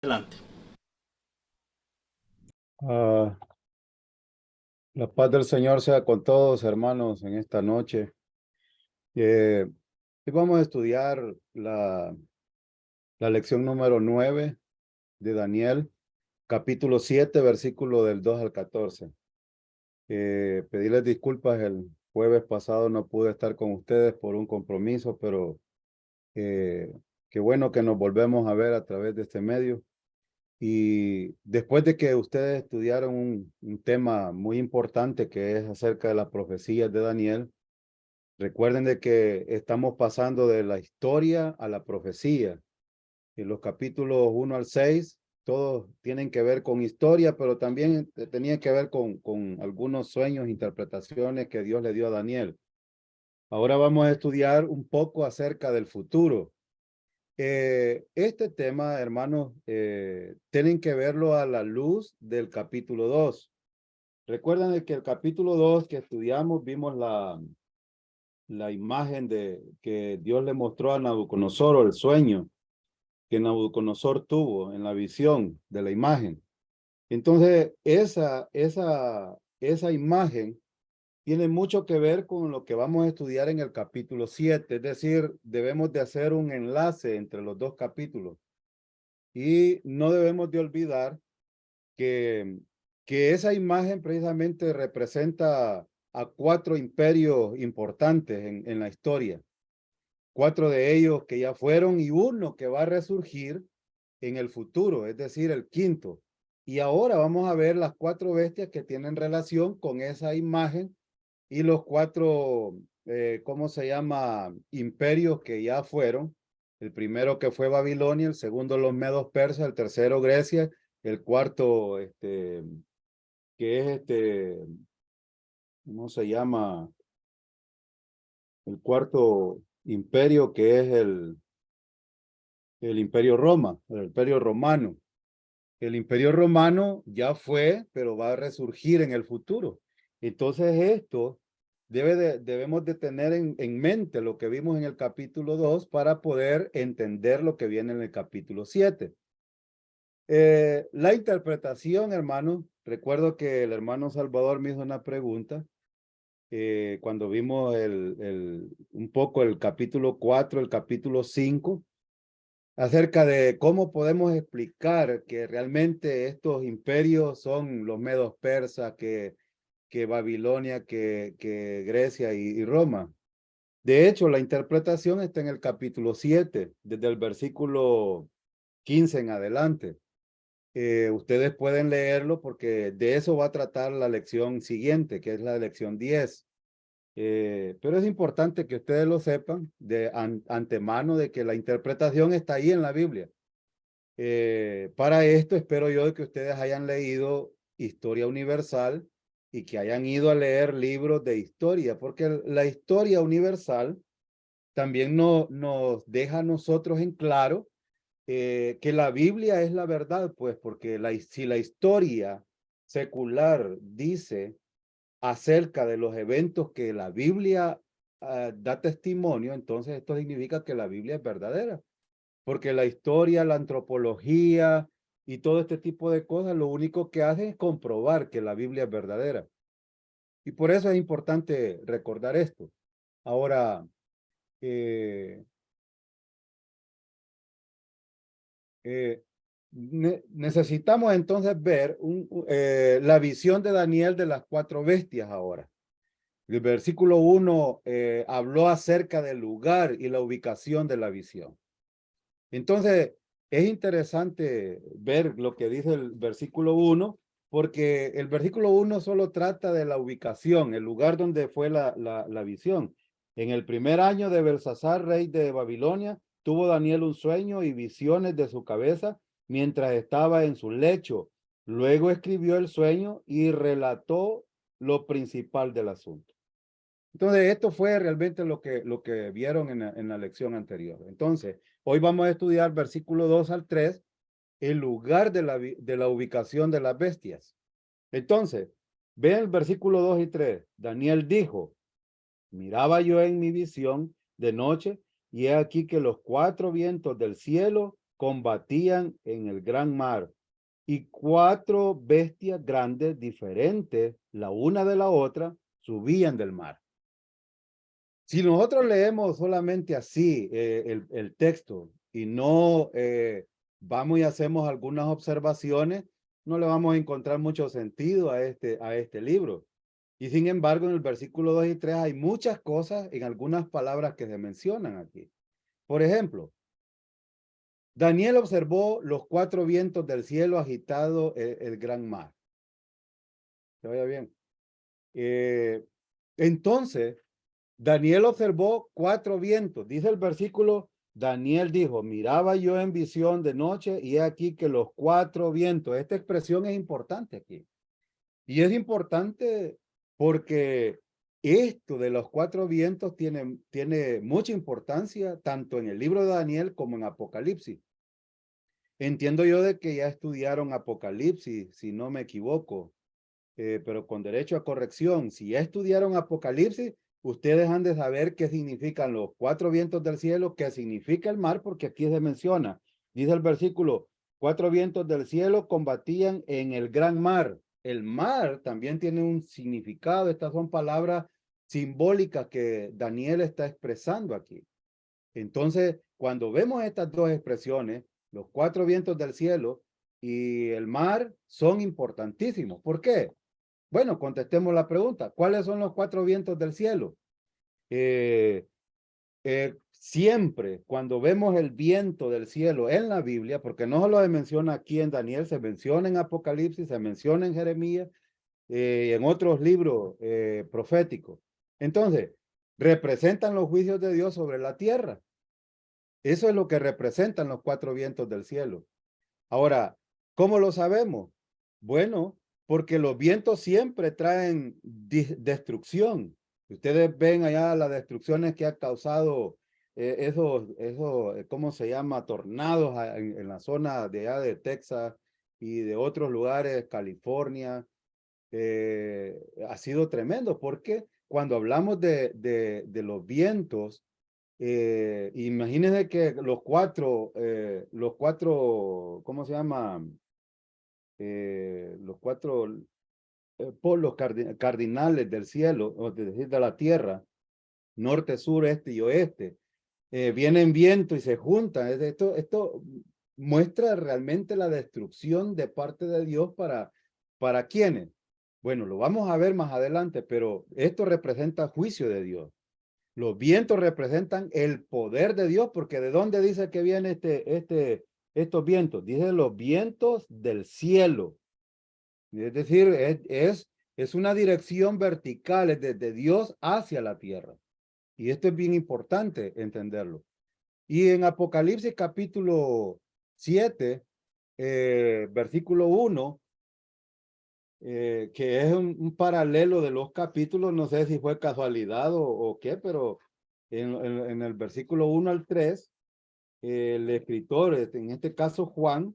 Adelante. Ah, la paz del Señor sea con todos, hermanos, en esta noche. Eh, Hoy vamos a estudiar la lección número 9 de Daniel, capítulo 7, versículo del 2 al 14. Pedirles disculpas, el jueves pasado no pude estar con ustedes por un compromiso, pero eh, qué bueno que nos volvemos a ver a través de este medio. Y después de que ustedes estudiaron un tema muy importante que es acerca de las profecías de Daniel, recuerden de que estamos pasando de la historia a la profecía. En los capítulos 1 al 6, todos tienen que ver con historia, pero también tenían que ver con algunos sueños, interpretaciones que Dios le dio a Daniel. Ahora vamos a estudiar un poco acerca del futuro. Este tema, hermanos, tienen que verlo a la luz del capítulo 2. Recuerden de que el capítulo 2 que estudiamos, vimos la imagen de que Dios le mostró a Nabucodonosor, o el sueño que Nabucodonosor tuvo en la visión de la imagen. Entonces, esa imagen tiene mucho que ver con lo que vamos a estudiar en el capítulo 7. Es decir, debemos de hacer un enlace entre los dos capítulos. Y no debemos de olvidar que, que esa imagen precisamente representa a cuatro imperios importantes en la historia. Cuatro de ellos que ya fueron y uno que va a resurgir en el futuro, es decir, el quinto. Y ahora vamos a ver las cuatro bestias que tienen relación con esa imagen y los cuatro, ¿cómo se llama? Imperios que ya fueron. El primero que fue Babilonia, el segundo los medos persas, el tercero Grecia, el cuarto, que es ¿cómo se llama? El cuarto imperio que es el imperio Roma, el imperio romano. El imperio romano ya fue, pero va a resurgir en el futuro. Entonces esto debemos de tener en mente lo que vimos en el capítulo 2 para poder entender lo que viene en el capítulo 7. La interpretación, hermano, recuerdo que el hermano Salvador me hizo una pregunta cuando vimos un poco el capítulo 4, el capítulo 5 acerca de cómo podemos explicar que realmente estos imperios son los medos persas, que Babilonia, que Grecia y Roma. De hecho, la interpretación está en el capítulo 7, desde el versículo 15 en adelante. Ustedes pueden leerlo porque de eso va a tratar la lección siguiente, que es la lección 10. Pero es importante que ustedes lo sepan de antemano de que la interpretación está ahí en la Biblia. Para esto espero yo que ustedes hayan leído Historia Universal y que hayan ido a leer libros de historia, porque la historia universal también nos deja a nosotros en claro que la Biblia es la verdad, pues porque si la historia secular dice acerca de los eventos que la Biblia da testimonio, entonces esto significa que la Biblia es verdadera. Porque la historia, la antropología y todo este tipo de cosas, lo único que hacen es comprobar que la Biblia es verdadera. Y por eso es importante recordar esto. Ahora, eh, eh, necesitamos entonces ver la visión de Daniel de las cuatro bestias ahora. El versículo 1 habló acerca del lugar y la ubicación de la visión. Entonces, es interesante ver lo que dice el versículo 1, porque el versículo 1 solo trata de la ubicación, el lugar donde fue la visión. En el primer año de Belsasar, rey de Babilonia, tuvo Daniel un sueño y visiones de su cabeza mientras estaba en su lecho. Luego escribió el sueño y relató lo principal del asunto. Entonces, esto fue realmente lo que vieron en la lección anterior. Entonces, hoy vamos a estudiar versículo 2 al 3, el lugar de la ubicación de las bestias. Entonces, vean el versículo 2 y 3. Daniel dijo, miraba yo en mi visión de noche y he aquí que los cuatro vientos del cielo combatían en el gran mar, y 4 bestias grandes diferentes, la una de la otra, subían del mar. Si nosotros leemos solamente así el texto y no vamos y hacemos algunas observaciones, no le vamos a encontrar mucho sentido a este libro. Y sin embargo, en el versículo 2 y 3 hay muchas cosas en algunas palabras que se mencionan aquí. Por ejemplo, Daniel observó los 4 vientos del cielo agitado el gran mar. Que vaya bien. Entonces, Daniel observó 4 vientos. Dice el versículo, Daniel dijo, miraba yo en visión de noche y he aquí que los 4 vientos, esta expresión es importante aquí. Y es importante porque esto de los 4 vientos tiene mucha importancia tanto en el libro de Daniel como en Apocalipsis. Entiendo yo de que ya estudiaron Apocalipsis, si no me equivoco, pero con derecho a corrección. Si ya estudiaron Apocalipsis, ustedes han de saber qué significan los 4 vientos del cielo, qué significa el mar, porque aquí se menciona. Dice el versículo, 4 vientos del cielo combatían en el gran mar. El mar también tiene un significado. Estas son palabras simbólicas que Daniel está expresando aquí. Entonces, cuando vemos estas dos expresiones, los 4 vientos del cielo y el mar son importantísimos. ¿Por qué? Bueno, contestemos la pregunta. ¿Cuáles son los 4 vientos del cielo? Siempre cuando vemos el viento del cielo en la Biblia, porque no solo se menciona aquí en Daniel, se menciona en Apocalipsis, se menciona en Jeremías, en otros libros proféticos. Entonces, representan los juicios de Dios sobre la tierra. Eso es lo que representan los 4 vientos del cielo. Ahora, ¿cómo lo sabemos? Bueno, porque los vientos siempre traen destrucción. Ustedes ven allá las destrucciones que ha causado ¿cómo se llama? Tornados en la zona de allá de Texas y de otros lugares, California. Ha sido tremendo porque cuando hablamos de los vientos, imagínense que los cuatro, ¿cómo se llama? Los 4 polos cardinales del cielo, o es decir, de la tierra, norte, sur, este y oeste, vienen viento y se juntan. Esto muestra realmente la destrucción de parte de Dios ¿para quiénes? Bueno, lo vamos a ver más adelante, pero esto representa juicio de Dios. Los vientos representan el poder de Dios, porque ¿de dónde dice que viene estos vientos? Dice los vientos del cielo. Es decir, es una dirección vertical, es desde Dios hacia la tierra. Y esto es bien importante entenderlo. Y en Apocalipsis capítulo 7, versículo 1, que es un paralelo de los capítulos, no sé si fue casualidad o qué, pero en el versículo 1 al 3, el escritor, en este caso Juan,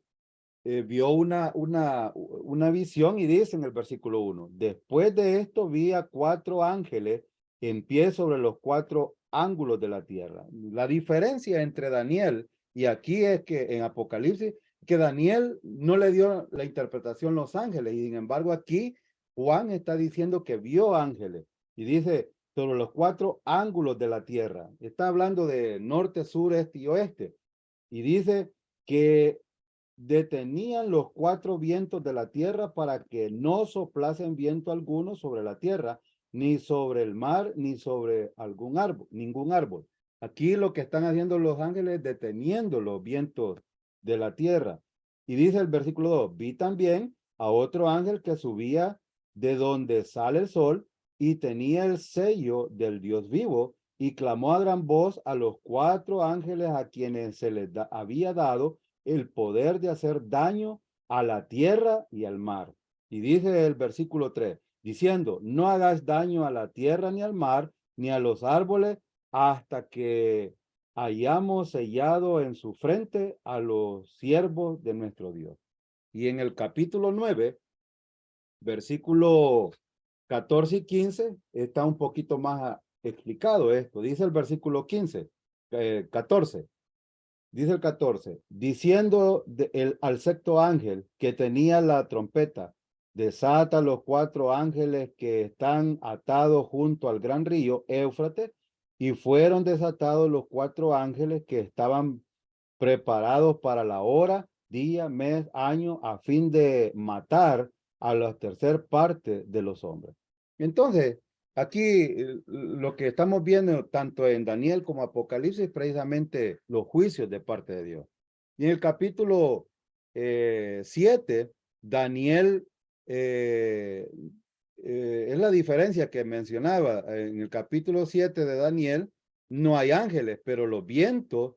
vio una visión y dice en el versículo 1, después de esto vi a 4 ángeles en pie sobre los 4 ángulos de la tierra. La diferencia entre Daniel y aquí es que en Apocalipsis, que Daniel no le dio la interpretación los ángeles, y sin embargo aquí Juan está diciendo que vio ángeles y dice sobre los 4 ángulos de la tierra. Está hablando de norte, sur, este y oeste. Y dice que detenían los 4 vientos de la tierra para que no soplasen viento alguno sobre la tierra, ni sobre el mar, ni sobre algún árbol, ningún árbol. Aquí lo que están haciendo los ángeles es deteniendo los vientos de la tierra. Y dice el versículo 2, vi también a otro ángel que subía de donde sale el sol y tenía el sello del Dios vivo y clamó a gran voz a los 4 ángeles a quienes se les había dado el poder de hacer daño a la tierra y al mar. Y dice el versículo 3, diciendo, no hagas daño a la tierra ni al mar, ni a los árboles, hasta que hayamos sellado en su frente a los siervos de nuestro Dios. Y en el capítulo 9, versículo 14 y 15, está un poquito más explicado esto. Dice el versículo 14. Dice el 14, diciendo al sexto ángel que tenía la trompeta, desata los 4 ángeles que están atados junto al gran río Éufrates, y fueron desatados los 4 ángeles que estaban preparados para la hora, día, mes, año, a fin de matar a la tercer parte de los hombres. Entonces, aquí lo que estamos viendo tanto en Daniel como Apocalipsis, precisamente los juicios de parte de Dios. Y en el capítulo 7, Daniel es la diferencia que mencionaba. En el capítulo 7 de Daniel no hay ángeles, pero los vientos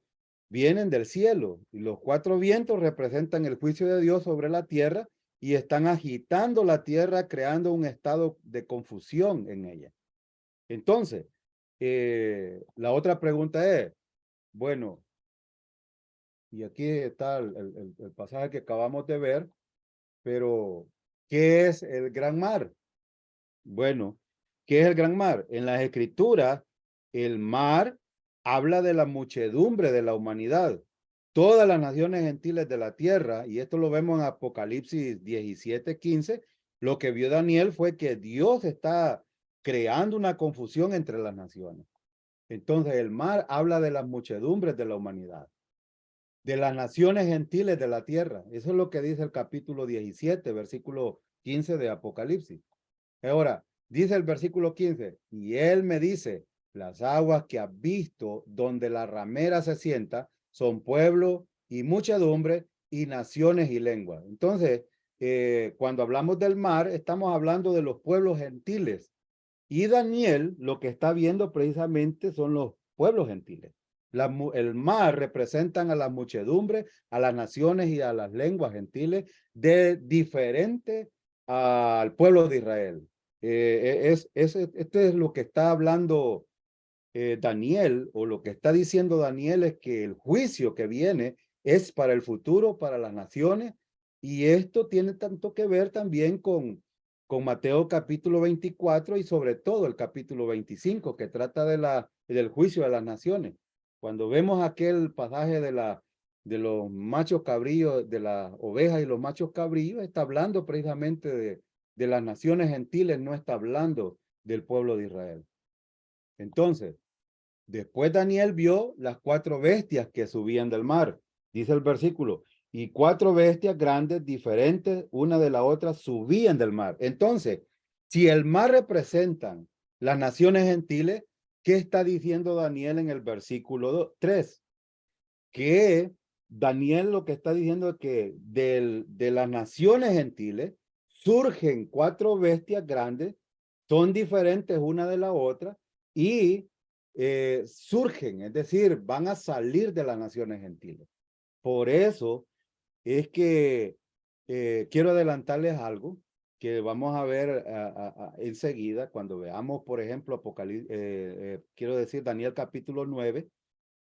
vienen del cielo, y los 4 vientos representan el juicio de Dios sobre la tierra y están agitando la tierra, creando un estado de confusión en ella. Entonces, la otra pregunta es, bueno, y aquí está el pasaje que acabamos de ver, pero ¿qué es el gran mar? Bueno, ¿qué es el gran mar? En las escrituras, el mar habla de la muchedumbre de la humanidad, todas las naciones gentiles de la tierra, y esto lo vemos en Apocalipsis 17:15. Lo que vio Daniel fue que Dios está creando una confusión entre las naciones. Entonces, el mar habla de las muchedumbres de la humanidad, de las naciones gentiles de la tierra. Eso es lo que dice el capítulo 17, versículo 15 de Apocalipsis. Ahora, dice el versículo 15, y él me dice, las aguas que has visto donde la ramera se sienta son pueblo y muchedumbre y naciones y lenguas. Entonces, cuando hablamos del mar, estamos hablando de los pueblos gentiles. Y Daniel lo que está viendo precisamente son los pueblos gentiles. El mar representan a las muchedumbres, a las naciones y a las lenguas gentiles de diferente al pueblo de Israel. Este es lo que está hablando Daniel, o lo que está diciendo Daniel es que el juicio que viene es para el futuro, para las naciones, y esto tiene tanto que ver también con Mateo capítulo 24 y sobre todo el capítulo 25, que trata del juicio de las naciones. Cuando vemos aquel pasaje de los machos cabríos, de las ovejas y los machos cabríos, está hablando precisamente de las naciones gentiles, no está hablando del pueblo de Israel. Entonces, después Daniel vio las 4 bestias que subían del mar. Dice el versículo, y 4 bestias grandes, diferentes una de la otra, subían del mar. Entonces, si el mar representan las naciones gentiles, ¿qué está diciendo Daniel en el versículo 3? Que Daniel lo que está diciendo es que de las naciones gentiles surgen 4 bestias grandes, son diferentes una de la otra y surgen, es decir, van a salir de las naciones gentiles. Por eso es que quiero adelantarles algo que vamos a ver enseguida cuando veamos, por ejemplo, Apocalipsis, quiero decir Daniel capítulo 9.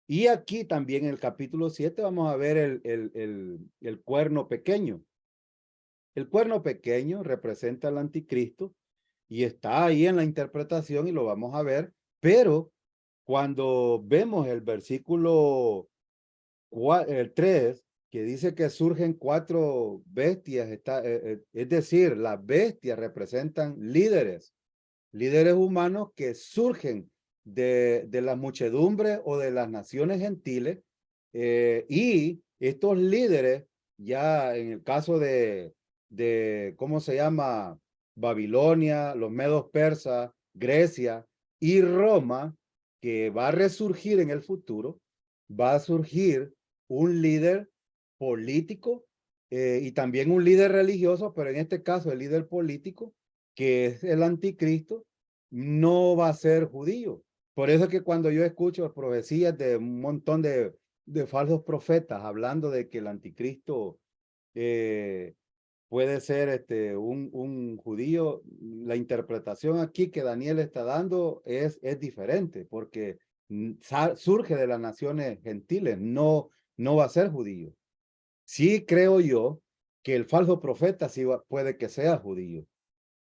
Y aquí también en el capítulo 7 vamos a ver el cuerno pequeño. El cuerno pequeño representa al anticristo y está ahí en la interpretación y lo vamos a ver, pero cuando vemos el versículo 3, que dice que surgen 4 bestias, es decir, las bestias representan líderes humanos que surgen de la muchedumbre o de las naciones gentiles, y estos líderes, ya en el caso ¿cómo se llama? Babilonia, los medos persas, Grecia y Roma, que va a resurgir en el futuro, va a surgir un líder político y también un líder religioso, pero en este caso el líder político, que es el anticristo, no va a ser judío. Por eso es que cuando yo escucho profecías de un montón de falsos profetas hablando de que el anticristo puede ser un judío, la interpretación aquí que Daniel está dando es diferente, porque surge de las naciones gentiles, no va a ser judío. Sí creo yo que el falso profeta sí puede que sea judío,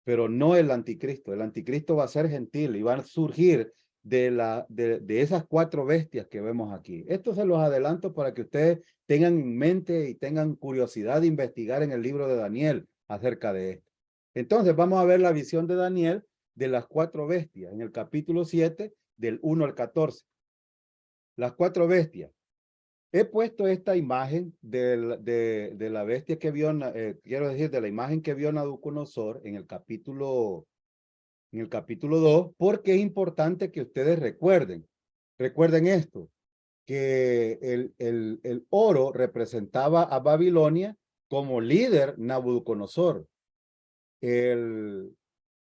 pero no el anticristo. El anticristo va a ser gentil y va a surgir de esas 4 bestias que vemos aquí. Esto se los adelanto para que ustedes tengan en mente y tengan curiosidad de investigar en el libro de Daniel acerca de esto. Entonces vamos a ver la visión de Daniel de las 4 bestias en el capítulo 7 del 1 al 14. Las 4 bestias. He puesto esta imagen de la bestia que vio, quiero decir, de la imagen que vio Nabucodonosor en el capítulo 2, porque es importante que ustedes recuerden esto, que el oro representaba a Babilonia como líder Nabucodonosor,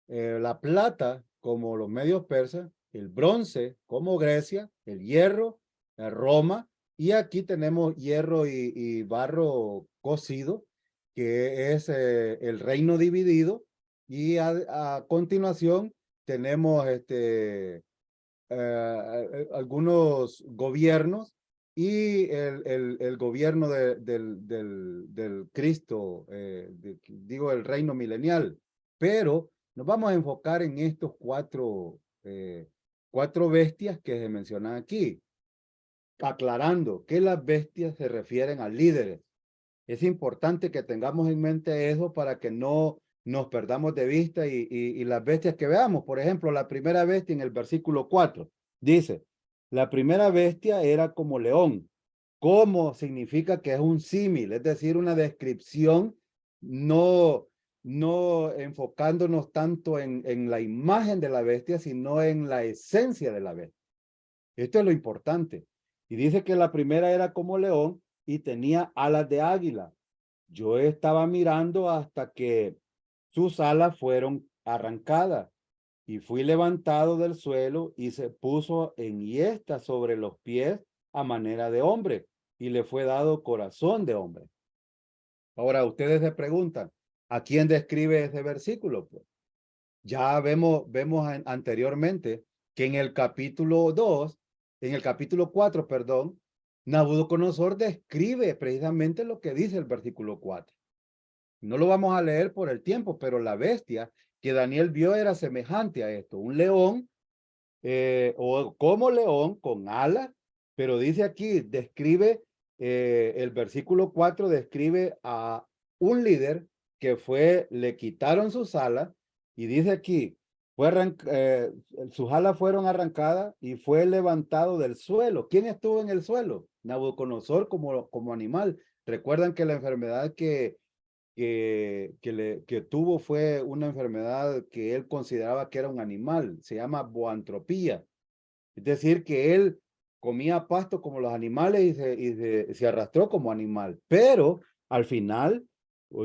la plata como los medios persas, el bronce como Grecia, el hierro, Roma, y aquí tenemos hierro y barro cocido, que es el reino dividido, y a continuación tenemos algunos gobiernos y el gobierno del Cristo, digo el reino milenial, pero nos vamos a enfocar en estos 4 bestias que se mencionan aquí, aclarando que las bestias se refieren a líderes. Es importante que tengamos en mente eso para que no nos perdamos de vista y las bestias que veamos. Por ejemplo, la primera bestia en el versículo 4 dice, la primera bestia era como león. ¿Cómo? Significa que es un símil, es decir, una descripción, no enfocándonos tanto en la imagen de la bestia, sino en la esencia de la bestia. Esto es lo importante. Y dice que la primera era como león y tenía alas de águila. Yo estaba mirando hasta que sus alas fueron arrancadas y fui levantado del suelo y se puso en hiesta sobre los pies a manera de hombre y le fue dado corazón de hombre. Ahora ustedes se preguntan, ¿a quién describe ese versículo? Pues ya vemos anteriormente que en el capítulo 4, perdón, Nabucodonosor describe precisamente lo que dice el versículo 4. No lo vamos a leer por el tiempo, pero la bestia que Daniel vio era semejante a esto, un león o como león con alas, pero dice aquí, describe, el versículo 4 describe a un líder que le quitaron sus alas y dice aquí, sus alas fueron arrancadas y fue levantado del suelo. ¿Quién estuvo en el suelo? Nabucodonosor como animal. Recuerdan que la enfermedad que tuvo fue una enfermedad que él consideraba que era un animal, se llama boantropía, es decir, que él comía pasto como los animales y se arrastró como animal, pero al final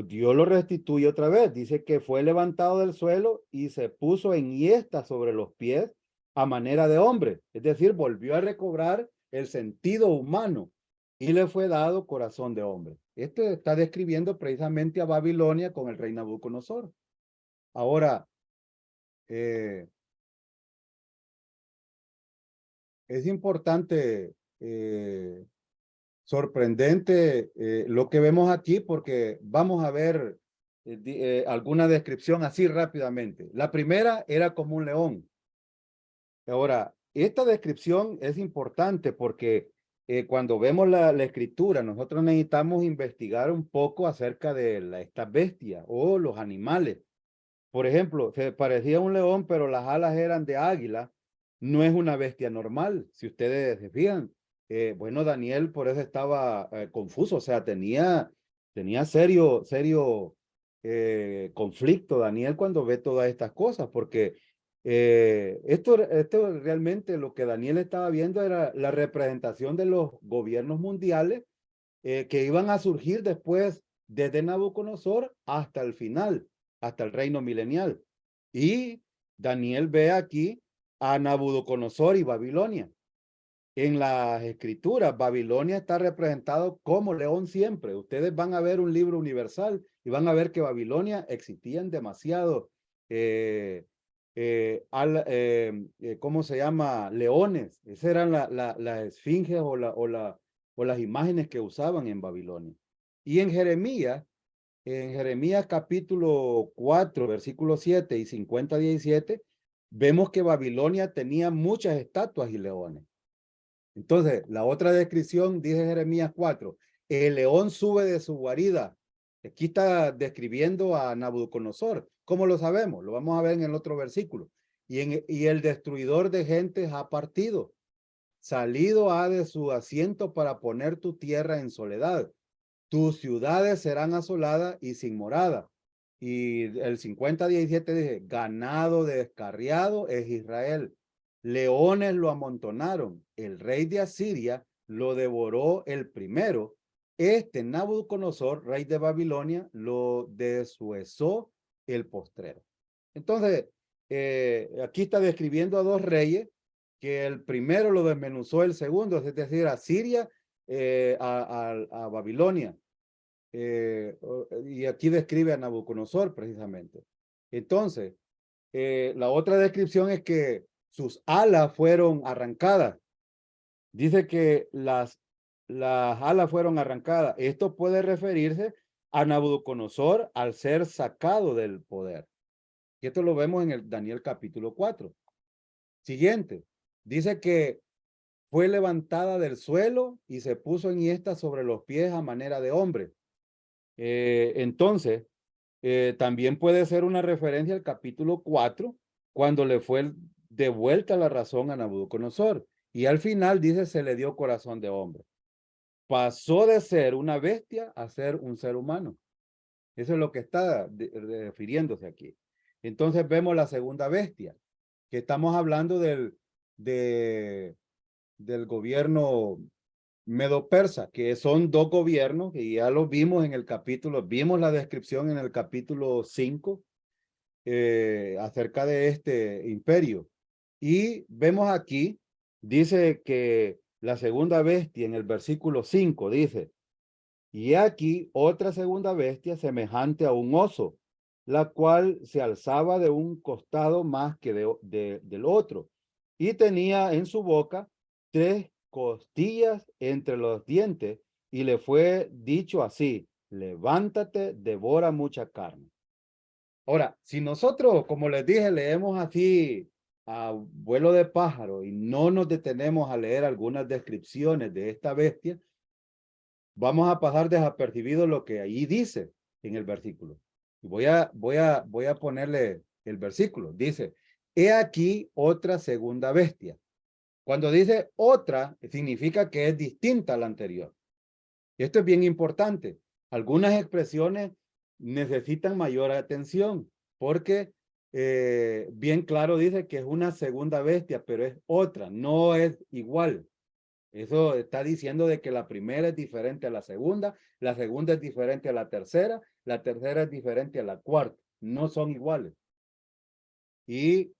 Dios lo restituye otra vez, dice que fue levantado del suelo y se puso en hiesta sobre los pies a manera de hombre, es decir, volvió a recobrar el sentido humano y le fue dado corazón de hombre. Esto está describiendo precisamente a Babilonia con el rey Nabucodonosor. Ahora, es importante, sorprendente lo que vemos aquí porque vamos a ver alguna descripción así rápidamente. La primera era como un león. Ahora, esta descripción es importante porque cuando vemos la escritura, nosotros necesitamos investigar un poco acerca de estas bestias o los animales. Por ejemplo, se parecía a un león, pero las alas eran de águila. No es una bestia normal, si ustedes se fijan. Bueno, Daniel por eso estaba confuso, o sea, tenía serio conflicto Daniel cuando ve todas estas cosas, porque esto realmente lo que Daniel estaba viendo era la representación de los gobiernos mundiales que iban a surgir después desde Nabucodonosor hasta el final, hasta el reino milenial. Y Daniel ve aquí a Nabucodonosor y Babilonia. En las escrituras, Babilonia está representado como león siempre. Ustedes van a ver un libro universal y van a ver que Babilonia existían demasiado, ¿cómo se llama? Leones. Esas eran las esfinges o las imágenes que usaban en Babilonia. Y en Jeremías capítulo 4, versículo 7 y 50-17, vemos que Babilonia tenía muchas estatuas y leones. Entonces, la otra descripción, dice Jeremías 4, el león sube de su guarida. Aquí está describiendo a Nabucodonosor. ¿Cómo lo sabemos? Lo vamos a ver en el otro versículo. Y el destruidor de gentes ha partido. Salido ha de su asiento para poner tu tierra en soledad. Tus ciudades serán asoladas y sin morada. Y el 50:17 dice, ganado descarriado es Israel. Leones lo amontonaron. El rey de Asiria lo devoró el primero. Este Nabucodonosor, rey de Babilonia, lo deshuesó el postrero. Entonces, aquí está describiendo a dos reyes, que el primero lo desmenuzó el segundo, es decir, Asiria a Babilonia. Y aquí describe a Nabucodonosor precisamente. Entonces, la otra descripción es que sus alas fueron arrancadas. Dice que las alas fueron arrancadas. Esto puede referirse a Nabucodonosor al ser sacado del poder. Y esto lo vemos en el Daniel capítulo 4. Siguiente. Dice que fue levantada del suelo y se puso enhiesta sobre los pies a manera de hombre. Entonces, también puede ser una referencia al capítulo 4, cuando le fue devuelta la razón a Nabucodonosor. Y al final dice, se le dio corazón de hombre. Pasó de ser una bestia a ser un ser humano. Eso es lo que está refiriéndose aquí. Entonces vemos la segunda bestia, que estamos hablando del gobierno medo-persa, que son dos gobiernos, y ya lo vimos en el capítulo, vimos la descripción en el capítulo 5 acerca de este imperio. Y vemos aquí, dice que la segunda bestia en el versículo 5 dice, y aquí otra segunda bestia semejante a un oso, la cual se alzaba de un costado más que del otro, y tenía en su boca 3 costillas entre los dientes, y le fue dicho así, levántate, devora mucha carne. Ahora, si nosotros, como les dije, leemos así a vuelo de pájaro y no nos detenemos a leer algunas descripciones de esta bestia, vamos a pasar desapercibido lo que ahí dice en el versículo. Y voy a ponerle el versículo. Dice, he aquí otra segunda bestia. Cuando dice otra, significa que es distinta a la anterior. Y esto es bien importante. Algunas expresiones necesitan mayor atención porque bien claro dice que es una segunda bestia, pero es otra, no es igual. Eso está diciendo de que la primera es diferente a la segunda es diferente a la tercera es diferente a la cuarta. No son iguales. ¿Y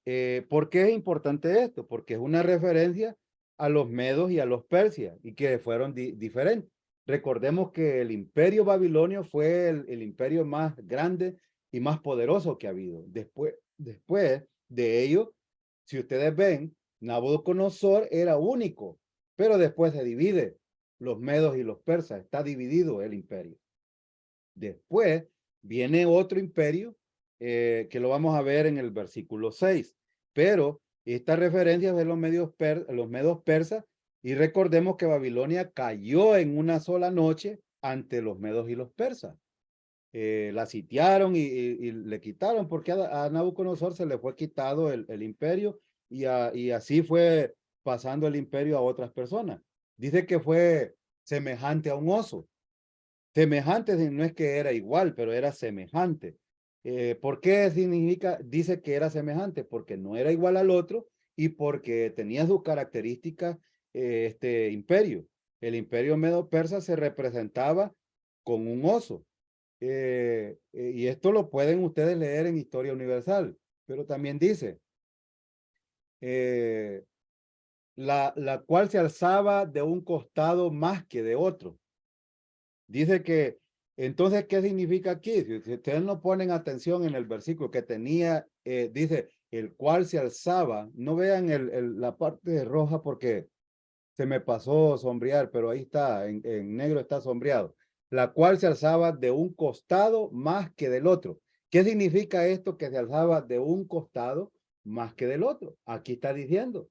por qué es importante esto? Porque es una referencia a los medos y a los persias y que fueron diferentes. Recordemos que el imperio babilonio fue el imperio más grande y más poderoso que ha habido. Después de ello, si ustedes ven, Nabucodonosor era único, pero después se divide los medos y los persas. Está dividido el imperio. Después viene otro imperio que lo vamos a ver en el versículo 6. Pero esta referencia es de los medos persas, y recordemos que Babilonia cayó en una sola noche ante los medos y los persas. La sitiaron y le quitaron, porque a Nabucodonosor se le fue quitado el imperio y así fue pasando el imperio a otras personas. Dice que fue semejante a un oso. Semejante no es que era igual, pero era semejante. ¿Por qué significa, dice que era semejante? Porque no era igual al otro y porque tenía sus características este imperio. El imperio medo-persa se representaba con un oso. Y esto lo pueden ustedes leer en Historia Universal, pero también dice, la cual se alzaba de un costado más que de otro. Dice que, entonces, ¿qué significa aquí? Si ustedes no ponen atención en el versículo que tenía, dice, el cual se alzaba, no vean la parte roja porque se me pasó sombrear, pero ahí está, en negro está sombreado. La cual se alzaba de un costado más que del otro. ¿Qué significa esto que se alzaba de un costado más que del otro. Aquí está diciendo,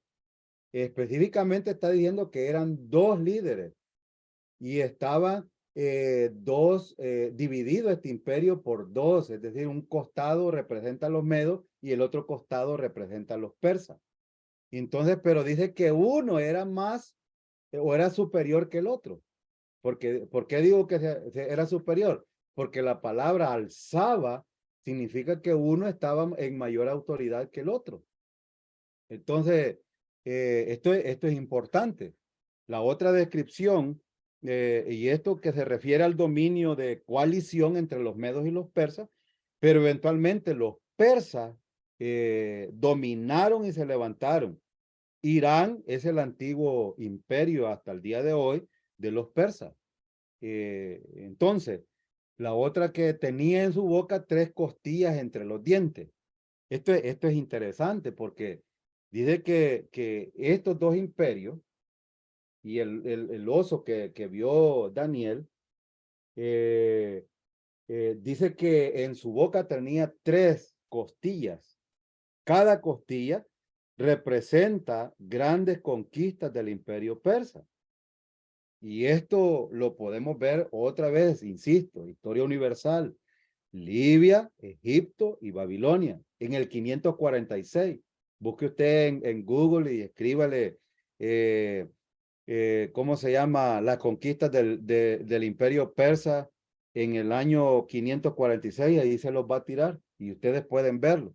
específicamente está diciendo que eran dos líderes y estaban dividido este imperio por dos, es decir, un costado representa a los medos y el otro costado representa a los persas. Entonces, pero dice que uno era más o era superior que el otro. ¿Por qué digo que era superior? Porque la palabra alzaba significa que uno estaba en mayor autoridad que el otro. Entonces, esto es importante. La otra descripción, y esto que se refiere al dominio de coalición entre los medos y los persas, pero eventualmente los persas dominaron y se levantaron. Irán es el antiguo imperio hasta el día de hoy de los persas. Entonces, la otra que tenía en su boca 3 costillas entre los dientes. Esto es interesante porque dice que estos dos imperios y el oso que vio Daniel, dice que en su boca tenía 3 costillas. Cada costilla representa grandes conquistas del imperio persa. Y esto lo podemos ver otra vez, insisto, historia universal. Libia, Egipto y Babilonia en el 546. Busque usted en Google y escríbale ¿cómo se llama? Las conquistas del imperio persa en el año 546. Ahí se los va a tirar y ustedes pueden verlo.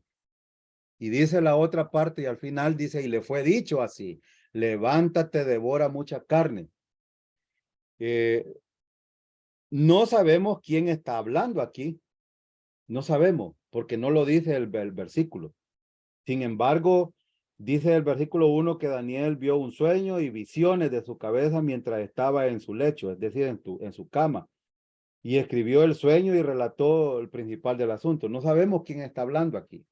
Y dice la otra parte y al final dice, y le fue dicho así, levántate, devora mucha carne. No sabemos quién está hablando aquí. No sabemos, porque no lo dice el versículo. Sin embargo, dice el versículo 1 que Daniel vio un sueño y visiones de su cabeza mientras estaba en su lecho, es decir, en su cama. Y escribió el sueño y relató el principal del asunto. No sabemos quién está hablando aquí.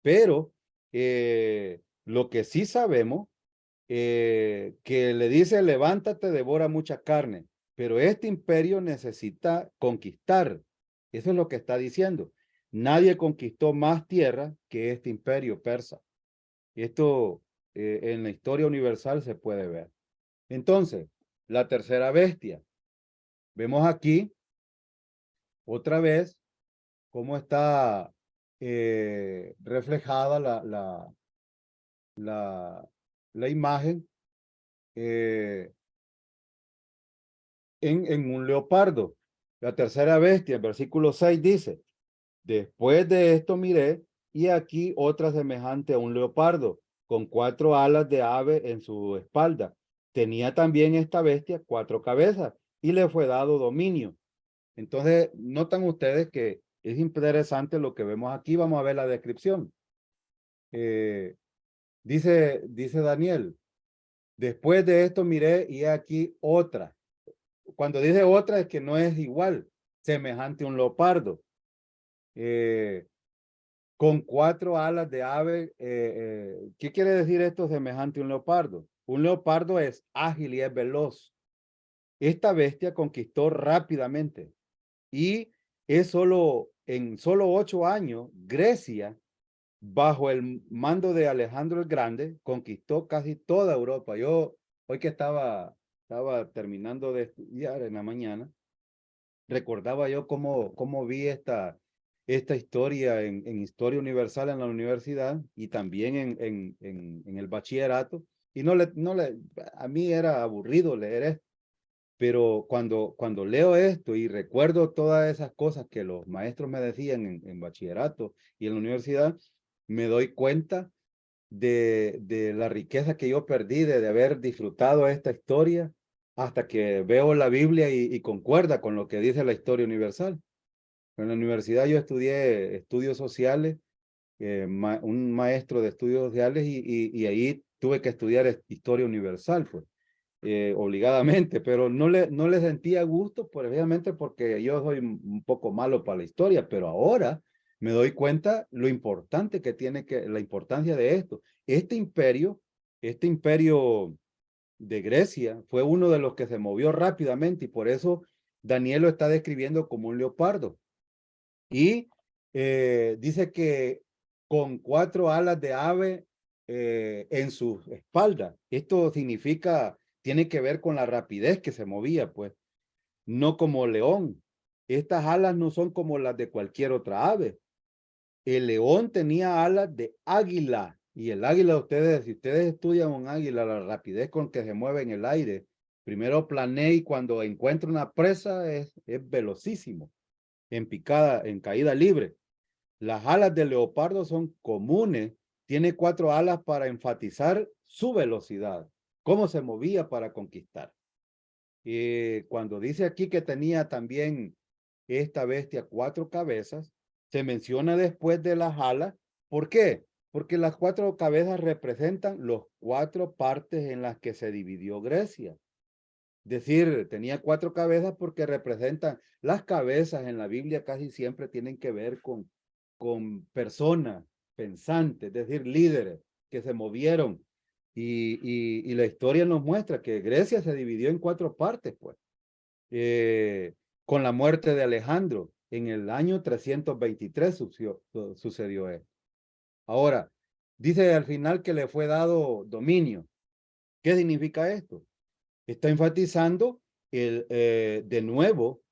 Pero lo que sí sabemos, que le dice, levántate, devora mucha carne. Pero este imperio necesita conquistar. Eso es lo que está diciendo. Nadie conquistó más tierra que este imperio persa. Esto en la historia universal se puede ver. Entonces, la tercera bestia. Vemos aquí otra vez cómo está reflejada la imagen en un leopardo. La tercera bestia, el versículo 6 dice, después de esto miré, y aquí otra semejante a un leopardo, con 4 alas de ave en su espalda. Tenía también esta bestia 4 cabezas, y le fue dado dominio. Entonces, notan ustedes que es interesante lo que vemos aquí. Vamos a ver la descripción. Dice Daniel, después de esto miré, y aquí otra. Cuando dice otra es que no es igual, semejante a un leopardo. Con 4 alas de ave. ¿Qué quiere decir esto semejante a un leopardo? Un leopardo es ágil y es veloz. Esta bestia conquistó rápidamente y en solo 8 años, Grecia, bajo el mando de Alejandro el Grande, conquistó casi toda Europa. Yo, hoy que estaba terminando de estudiar en la mañana, recordaba yo cómo vi esta historia en Historia Universal en la universidad y también en el bachillerato. Y a mí era aburrido leer esto, pero cuando leo esto y recuerdo todas esas cosas que los maestros me decían en bachillerato y en la universidad, me doy cuenta de la riqueza que yo perdí de haber disfrutado esta historia hasta que veo la Biblia y concuerda con lo que dice la historia universal. En la universidad yo estudié estudios sociales, un maestro de estudios sociales y ahí tuve que estudiar historia universal, pues, obligadamente, pero no le sentía gusto, precisamente porque yo soy un poco malo para la historia, pero ahora me doy cuenta lo importante que tiene la importancia de esto. Este imperio de Grecia fue uno de los que se movió rápidamente y por eso Daniel lo está describiendo como un leopardo. Y dice que con 4 alas de ave en su espalda. Esto significa, tiene que ver con la rapidez que se movía, pues, no como león. Estas alas no son como las de cualquier otra ave. El león tenía alas de águila. Y el águila, ustedes, si ustedes estudian un águila, la rapidez con que se mueve en el aire, primero planea y cuando encuentra una presa es velocísimo, en picada, en caída libre. Las alas del leopardo son comunes. Tiene 4 alas para enfatizar su velocidad, cómo se movía para conquistar. Cuando dice aquí que tenía también esta bestia 4 cabezas, se menciona después de las alas. ¿Por qué? Porque las 4 cabezas representan las 4 partes en las que se dividió Grecia. Es decir, tenía 4 cabezas porque representan las cabezas en la Biblia, casi siempre tienen que ver con personas pensantes, es decir, líderes que se movieron. Y la historia nos muestra que Grecia se dividió en 4 partes, pues, con la muerte de Alejandro en el año 323 sucedió esto. Ahora, dice al final que le fue dado dominio. ¿Qué significa esto? Está enfatizando de nuevo,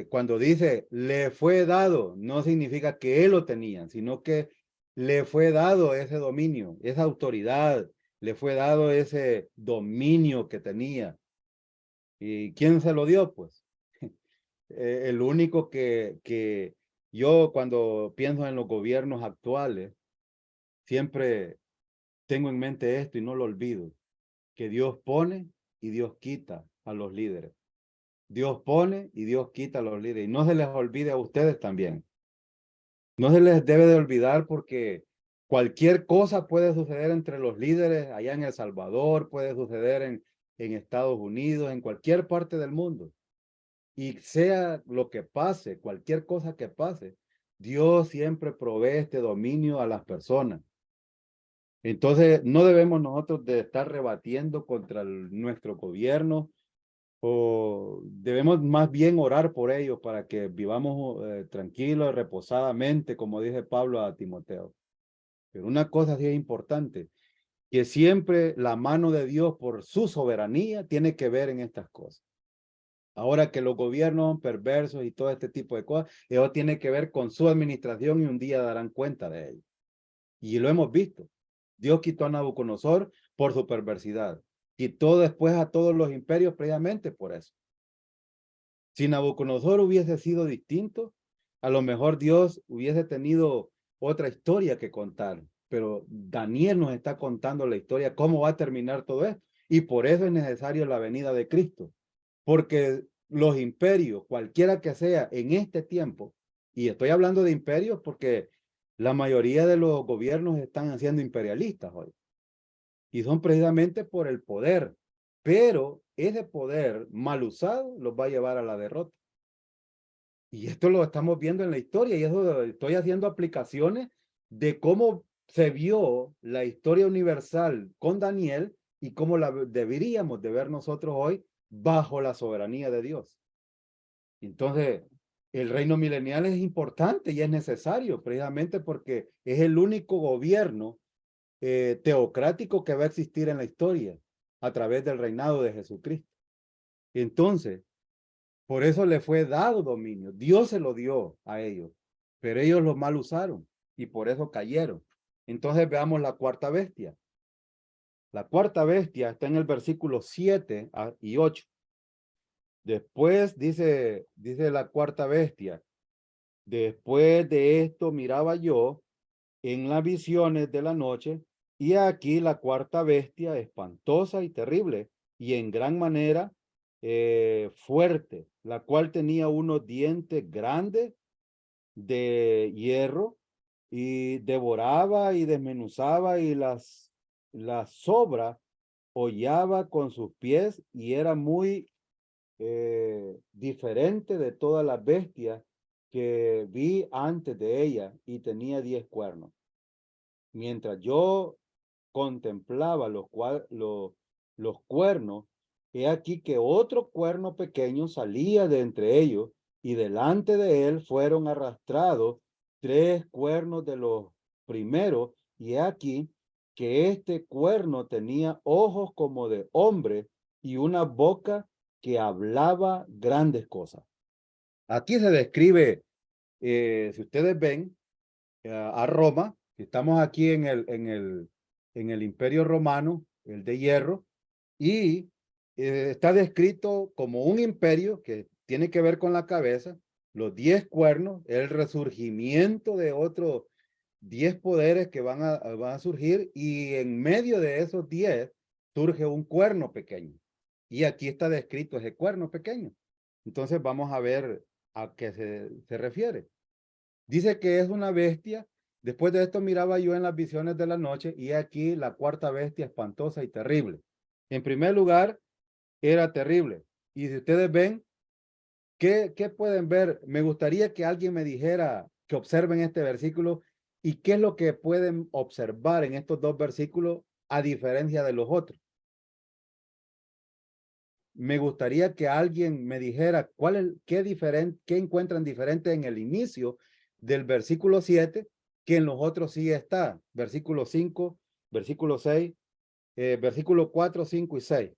cuando dice le fue dado, no significa que él lo tenía, sino que le fue dado ese dominio, esa autoridad, le fue dado ese dominio que tenía. ¿Y quién se lo dio? Pues el único que yo cuando pienso en los gobiernos actuales, siempre tengo en mente esto y no lo olvido, que Dios pone y Dios quita a los líderes. Dios pone y Dios quita a los líderes. Y no se les olvide a ustedes también. No se les debe de olvidar porque cualquier cosa puede suceder entre los líderes allá en El Salvador, puede suceder en Estados Unidos, en cualquier parte del mundo. Y sea lo que pase, cualquier cosa que pase, Dios siempre provee este dominio a las personas. Entonces, no debemos nosotros de estar rebatiendo contra nuestro gobierno, o debemos más bien orar por ellos para que vivamos tranquilos, reposadamente, como dice Pablo a Timoteo. Pero una cosa sí es importante, que siempre la mano de Dios por su soberanía tiene que ver en estas cosas. Ahora que los gobiernos perversos y todo este tipo de cosas, eso tiene que ver con su administración y un día darán cuenta de ello. Y lo hemos visto. Dios quitó a Nabucodonosor por su perversidad. Quitó después a todos los imperios previamente por eso. Si Nabucodonosor hubiese sido distinto, a lo mejor Dios hubiese tenido otra historia que contar. Pero Daniel nos está contando la historia, cómo va a terminar todo esto. Y por eso es necesario la venida de Cristo. Porque los imperios, cualquiera que sea en este tiempo, y estoy hablando de imperios porque la mayoría de los gobiernos están siendo imperialistas hoy. Y son precisamente por el poder. Pero ese poder mal usado los va a llevar a la derrota. Y esto lo estamos viendo en la historia y eso estoy haciendo aplicaciones de cómo se vio la historia universal con Daniel y cómo la deberíamos de ver nosotros hoy bajo la soberanía de Dios. Entonces, el reino milenial es importante y es necesario precisamente porque es el único gobierno teocrático que va a existir en la historia a través del reinado de Jesucristo. Entonces, por eso le fue dado dominio. Dios se lo dio a ellos, pero ellos lo mal usaron y por eso cayeron. Entonces veamos la cuarta bestia. La cuarta bestia está en el versículo 7 y 8. Después dice la cuarta bestia. Después de esto miraba yo en las visiones de la noche y aquí la cuarta bestia espantosa y terrible y en gran manera fuerte, la cual tenía unos dientes grandes de hierro y devoraba y desmenuzaba y las sobras hollaba con sus pies y era muy diferente de todas las bestias que vi antes de ella y tenía 10 cuernos. Mientras yo contemplaba los cuernos, he aquí que otro cuerno pequeño salía de entre ellos y delante de él fueron arrastrados 3 cuernos de los primero, y he aquí que este cuerno tenía ojos como de hombre y una boca que hablaba grandes cosas. Aquí se describe, si ustedes ven, a Roma, estamos aquí en el Imperio Romano, el de hierro, y está descrito como un imperio que tiene que ver con la cabeza, los 10 cuernos, el resurgimiento de otros 10 poderes que van a surgir, y en medio de esos 10 surge un cuerno pequeño. Y aquí está descrito ese cuerno pequeño. Entonces vamos a ver a qué se refiere. Dice que es una bestia. Después de esto miraba yo en las visiones de la noche y aquí la cuarta bestia espantosa y terrible. En primer lugar, era terrible. Y si ustedes ven, ¿qué pueden ver? Me gustaría que alguien me dijera que observen este versículo y qué es lo que pueden observar en estos dos versículos a diferencia de los otros. Me gustaría que alguien me dijera qué encuentran diferente en el inicio del versículo 7 que en los otros sí está. Versículo 5, versículo 6, versículo 4, 5 y 6.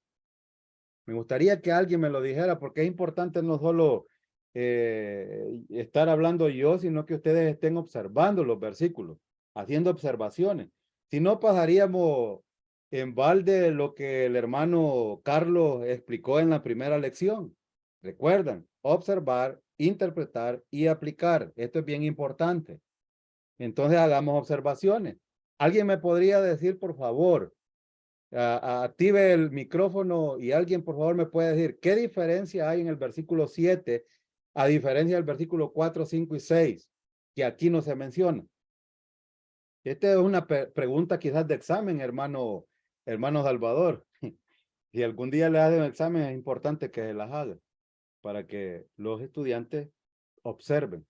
Me gustaría que alguien me lo dijera porque es importante no solo estar hablando yo, sino que ustedes estén observando los versículos, haciendo observaciones. Si no, pasaríamos en balde lo que el hermano Carlos explicó en la primera lección. Recuerdan, observar, interpretar y aplicar. Esto es bien importante. Entonces hagamos observaciones. ¿Alguien me podría decir, por favor, active el micrófono y alguien por favor me puede decir qué diferencia hay en el versículo 7 a diferencia del versículo 4, 5 y 6 que aquí no se menciona? Esta es una pregunta quizás de examen, hermano Salvador. Si algún día le hacen un examen es importante que las haga para que los estudiantes observen.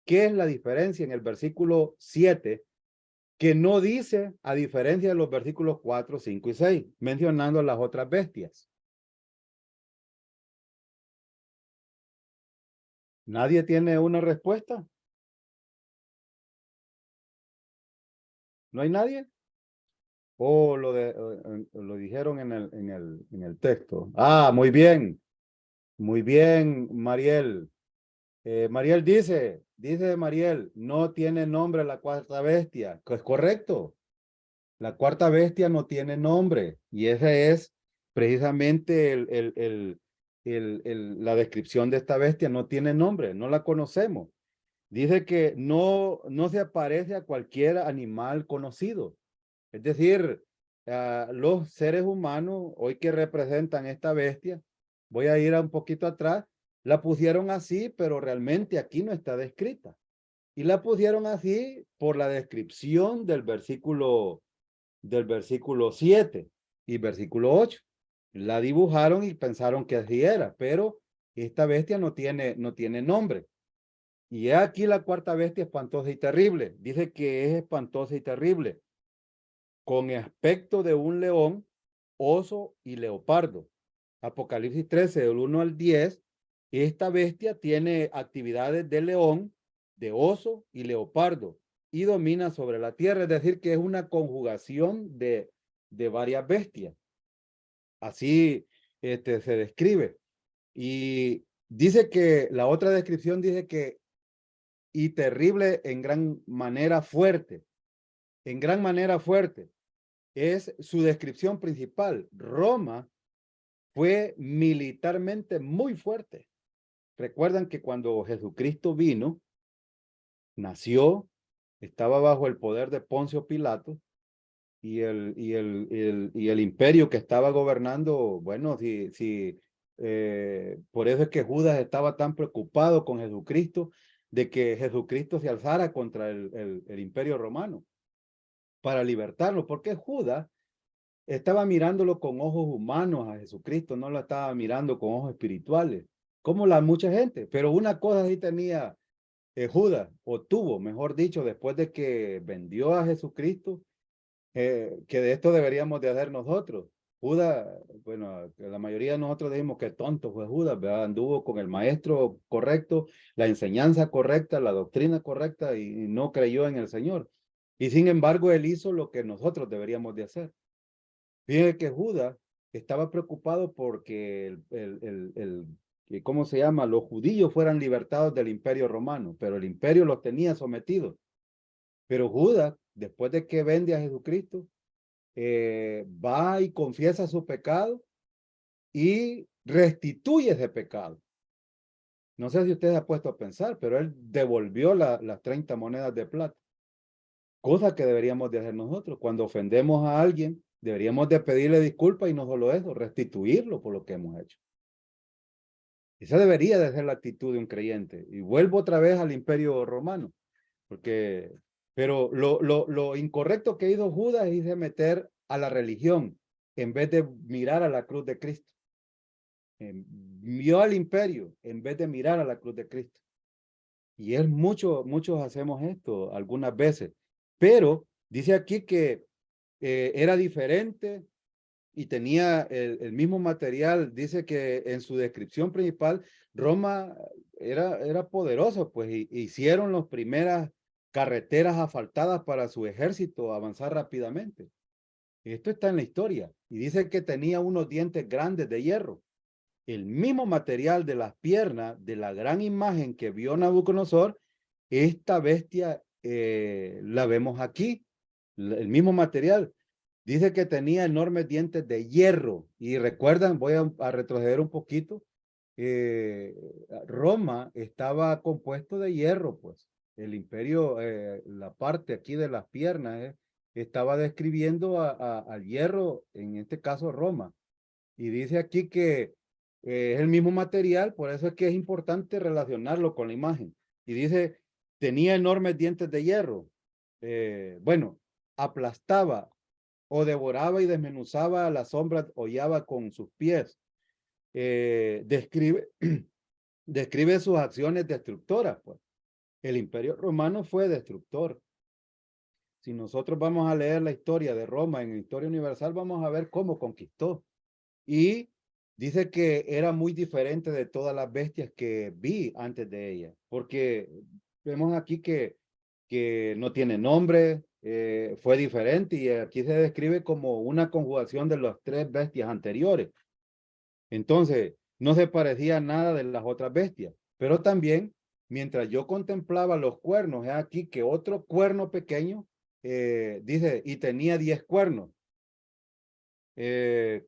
¿Qué es la diferencia en el versículo 7 que no dice, a diferencia de los versículos 4, 5 y 6, mencionando las otras bestias? ¿Nadie tiene una respuesta? ¿No hay nadie? ¿O lo dijeron en el texto? Ah, muy bien, Mariel. Mariel dice Mariel, no tiene nombre la cuarta bestia. Es correcto. La cuarta bestia no tiene nombre y esa es precisamente la descripción de esta bestia. No tiene nombre, no la conocemos. Dice que no se aparece a cualquier animal conocido. Es decir, los seres humanos hoy que representan esta bestia, voy a ir a un poquito atrás, la pusieron así, pero realmente aquí no está descrita. Y la pusieron así por la descripción del versículo 7 y versículo 8. La dibujaron y pensaron que así era, pero esta bestia no tiene nombre. Y he aquí la cuarta bestia espantosa y terrible. Dice que es espantosa y terrible, con aspecto de un león, oso y leopardo. Apocalipsis 13, del 1 al 10, esta bestia tiene actividades de león, de oso y leopardo y domina sobre la tierra, es decir, que es una conjugación de varias bestias. Así se describe. Y dice que la otra descripción dice que y terrible en gran manera fuerte, en gran manera fuerte. Es su descripción principal. Roma fue militarmente muy fuerte. Recuerdan que cuando Jesucristo vino, nació, estaba bajo el poder de Poncio Pilato y el imperio que estaba gobernando, bueno, por eso es que Judas estaba tan preocupado con Jesucristo, de que Jesucristo se alzara contra el imperio romano para libertarlo, porque Judas estaba mirándolo con ojos humanos a Jesucristo, no lo estaba mirando con ojos espirituales, como la mucha gente. Pero una cosa sí tenía Judas, o tuvo, mejor dicho, después de que vendió a Jesucristo, que de esto deberíamos de hacer nosotros. Judas, bueno, la mayoría de nosotros decimos que tonto fue Judas, ¿verdad? Anduvo con el maestro correcto, la enseñanza correcta, la doctrina correcta y no creyó en el Señor. Y sin embargo, él hizo lo que nosotros deberíamos de hacer. Fíjense que Judas estaba preocupado porque ¿cómo se llama? Los judíos fueran libertados del imperio romano, pero el imperio los tenía sometidos. Pero Judas, después de que vende a Jesucristo, va y confiesa su pecado y restituye ese pecado. No sé si usted se ha puesto a pensar, pero él devolvió las 30 monedas de plata. Cosa que deberíamos de hacer nosotros. Cuando ofendemos a alguien, deberíamos de pedirle disculpas y no solo eso, restituirlo por lo que hemos hecho. Esa debería de ser la actitud de un creyente. Y vuelvo otra vez al imperio romano, pero lo incorrecto que hizo Judas es de meter a la religión en vez de mirar a la cruz de Cristo. Vio al imperio en vez de mirar a la cruz de Cristo. Y es muchos hacemos esto algunas veces. Pero dice aquí que era diferente y tenía el mismo material. Dice que en su descripción principal, Roma era poderoso, pues hicieron las primeras carreteras asfaltadas para su ejército avanzar rápidamente. Esto está en la historia. Y dice que tenía unos dientes grandes de hierro. El mismo material de las piernas de la gran imagen que vio Nabucodonosor, esta bestia la vemos aquí, el mismo material. Dice que tenía enormes dientes de hierro. Y recuerdan, voy a retroceder un poquito, Roma estaba compuesto de hierro, pues. El imperio, la parte aquí de las piernas, estaba describiendo al hierro, en este caso Roma. Y dice aquí que es el mismo material, por eso es que es importante relacionarlo con la imagen. Y dice, tenía enormes dientes de hierro. Bueno, aplastaba o devoraba y desmenuzaba a la sombra, hollaba con sus pies. Describe, describe sus acciones destructoras, pues. El imperio romano fue destructor. Si nosotros vamos a leer la historia de Roma en Historia Universal, vamos a ver cómo conquistó. Y dice que era muy diferente de todas las bestias que vi antes de ella, porque vemos aquí que no tiene nombre, fue diferente y aquí se describe como una conjugación de las tres bestias anteriores. Entonces, no se parecía a nada de las otras bestias, pero también, mientras yo contemplaba los cuernos, es aquí que otro cuerno pequeño, dice, y tenía 10 cuernos.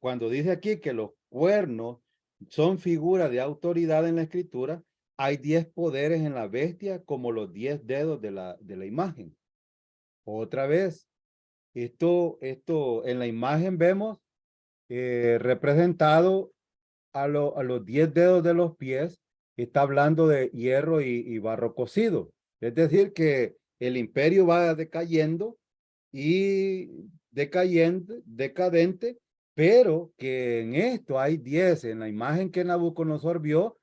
Cuando dice aquí que los cuernos son figuras de autoridad en la escritura, hay 10 poderes en la bestia como los 10 dedos de la imagen. Otra vez, esto en la imagen vemos representado a los 10 dedos de los pies, está hablando de hierro y barro cocido. Es decir, que el imperio va decayendo y decadente, pero que en esto hay 10. En la imagen que Nabucodonosor vio,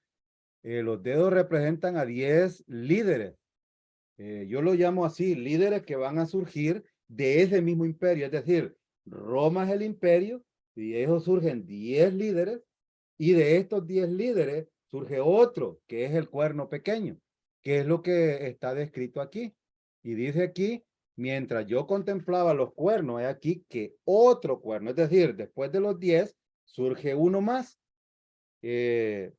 los dedos representan a 10 líderes. Yo lo llamo así, líderes que van a surgir de ese mismo imperio. Es decir, Roma es el imperio y de ellos surgen 10 líderes y de estos 10 líderes surge otro que es el cuerno pequeño, que es lo que está descrito aquí. Y dice aquí, mientras yo contemplaba los cuernos, es aquí que otro cuerno, es decir, después de los 10 surge uno más. Dice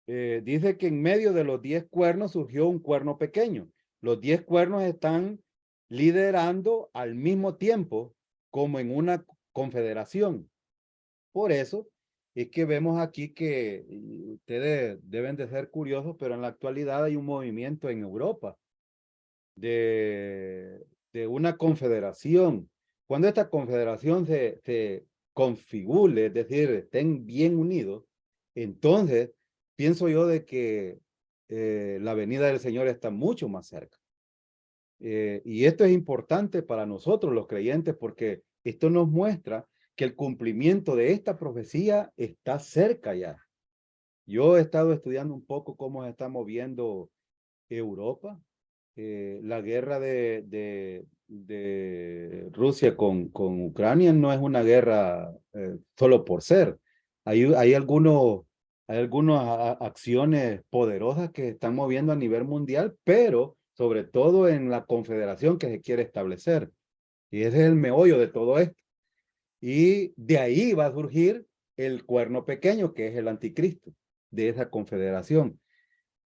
que en medio de los 10 cuernos surgió un cuerno pequeño. Los 10 cuernos están liderando al mismo tiempo como en una confederación. Por eso es que vemos aquí que ustedes deben de ser curiosos, pero en la actualidad hay un movimiento en Europa de una confederación. Cuando esta confederación se configure, es decir, estén bien unidos, entonces pienso yo de que la venida del Señor está mucho más cerca. Y esto es importante para nosotros los creyentes porque esto nos muestra que el cumplimiento de esta profecía está cerca ya. Yo he estado estudiando un poco cómo se está moviendo Europa. La guerra de Rusia con Ucrania no es una guerra solo por ser. Hay algunas acciones poderosas que están moviendo a nivel mundial, pero sobre todo en la confederación que se quiere establecer. Y ese es el meollo de todo esto. Y de ahí va a surgir el cuerno pequeño, que es el anticristo, de esa confederación.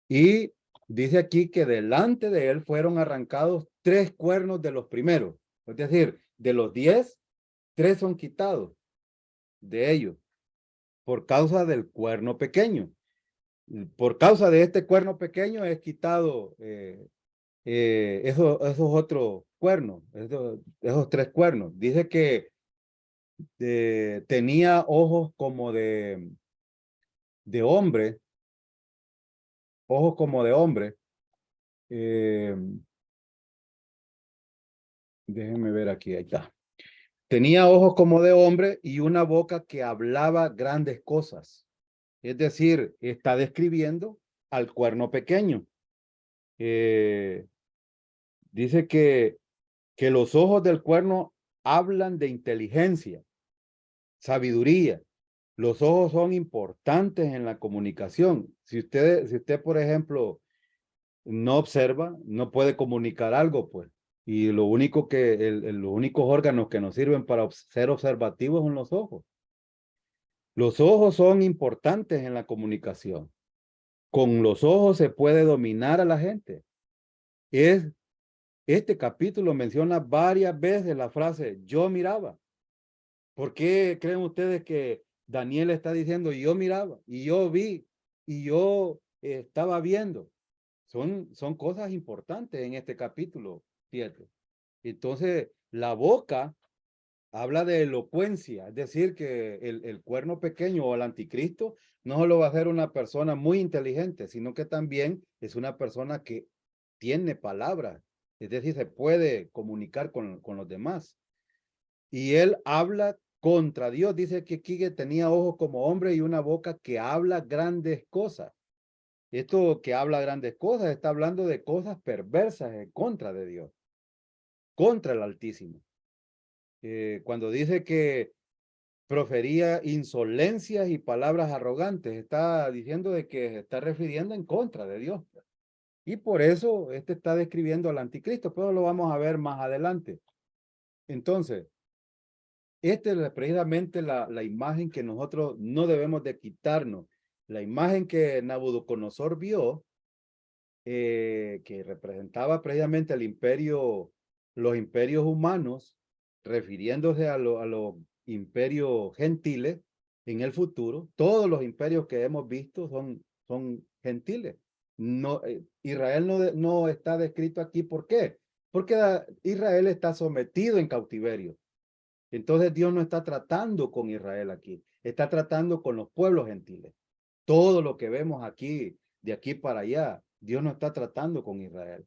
Y dice aquí que delante de él fueron arrancados 3 cuernos de los primeros. Es decir, de los 10, 3 son quitados de ellos por causa del cuerno pequeño. Por causa de este cuerno pequeño es quitado esos otros cuernos, esos 3 cuernos. Dice que tenía ojos como de hombre, ojos como de hombre. Déjenme ver aquí, ahí está. Tenía ojos como de hombre y una boca que hablaba grandes cosas. Es decir, está describiendo al cuerno pequeño. Dice que los ojos del cuerno hablan de inteligencia, sabiduría. Los ojos son importantes en la comunicación. Si usted, por ejemplo, no observa, no puede comunicar algo, pues. Y lo único los únicos órganos que nos sirven para ser observativos son los ojos. Los ojos son importantes en la comunicación. Con los ojos se puede dominar a la gente. Este capítulo menciona varias veces la frase, yo miraba. ¿Por qué creen ustedes que Daniel está diciendo, yo miraba, y yo vi, y yo estaba viendo? Son cosas importantes en este capítulo 7. Entonces, la boca habla de elocuencia, es decir, que el cuerno pequeño o el anticristo no solo va a ser una persona muy inteligente, sino que también es una persona que tiene palabras, es decir, se puede comunicar con los demás. Y él habla contra Dios. Dice que aquí que tenía ojos como hombre y una boca que habla grandes cosas. Esto que habla grandes cosas está hablando de cosas perversas en contra de Dios, contra el Altísimo. Cuando dice que profería insolencias y palabras arrogantes, está diciendo de que se está refiriendo en contra de Dios. Y por eso este está describiendo al anticristo, pero lo vamos a ver más adelante. Entonces, esta es precisamente la imagen que nosotros no debemos de quitarnos. La imagen que Nabucodonosor vio, que representaba precisamente el imperio, los imperios humanos, refiriéndose a los imperios gentiles en el futuro. Todos los imperios que hemos visto son gentiles. No, Israel no está descrito aquí. ¿Por qué? Porque Israel está sometido en cautiverio. Entonces Dios no está tratando con Israel aquí, está tratando con los pueblos gentiles. Todo lo que vemos aquí, de aquí para allá, Dios no está tratando con Israel.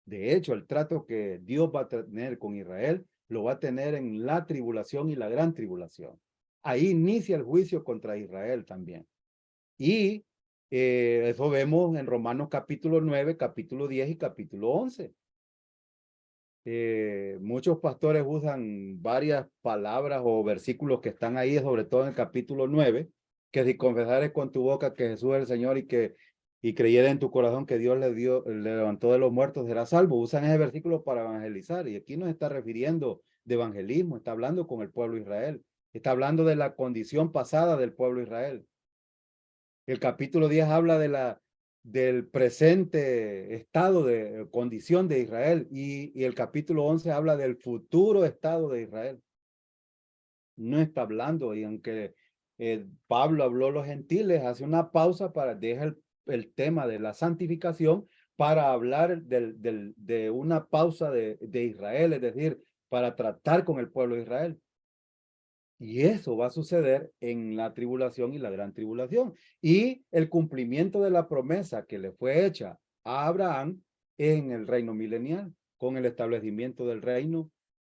De hecho, el trato que Dios va a tener con Israel, lo va a tener en la tribulación y la gran tribulación. Ahí inicia el juicio contra Israel también. Y eso vemos en Romanos capítulo 9, capítulo 10 y capítulo 11. Muchos pastores usan varias palabras o versículos que están ahí, sobre todo en el capítulo 9, que si confesares con tu boca que Jesús es el Señor y creyere en tu corazón que Dios le levantó de los muertos, será salvo. Usan ese versículo para evangelizar. Y aquí no está refiriendo de evangelismo, está hablando con el pueblo de Israel. Está hablando de la condición pasada del pueblo de Israel. El capítulo 10 habla del presente estado de condición de Israel y el capítulo 11 habla del futuro estado de Israel. No está hablando, y aunque Pablo habló los gentiles, hace una pausa para dejar el tema de la santificación para hablar de una pausa de Israel, es decir, para tratar con el pueblo de Israel. Y eso va a suceder en la tribulación y la gran tribulación. Y el cumplimiento de la promesa que le fue hecha a Abraham en el reino milenial, con el establecimiento del reino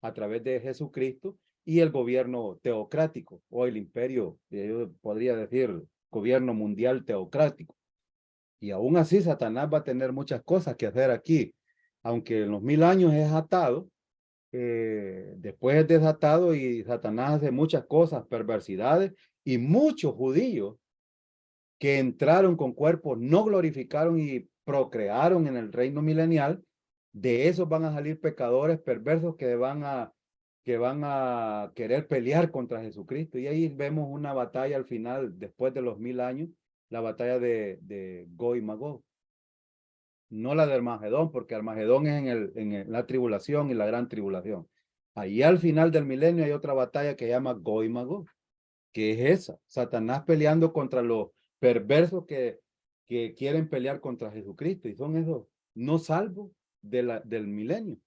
a través de Jesucristo y el gobierno teocrático o el imperio, yo podría decir, gobierno mundial teocrático. Y aún así Satanás va a tener muchas cosas que hacer aquí. Aunque en los 1000 años es atado, después es desatado y Satanás hace muchas cosas, perversidades, y muchos judíos que entraron con cuerpos no glorificaron y procrearon en el reino milenial, de esos van a salir pecadores perversos que van a querer pelear contra Jesucristo. Y ahí vemos una batalla al final, después de los 1000 años, la batalla de Gog y Magog. No la de Armagedón, porque Armagedón es en la tribulación y la gran tribulación. Ahí al final del milenio hay otra batalla que se llama Gog y Magog, que es esa, Satanás peleando contra los perversos que quieren pelear contra Jesucristo, y son esos no salvos del milenio.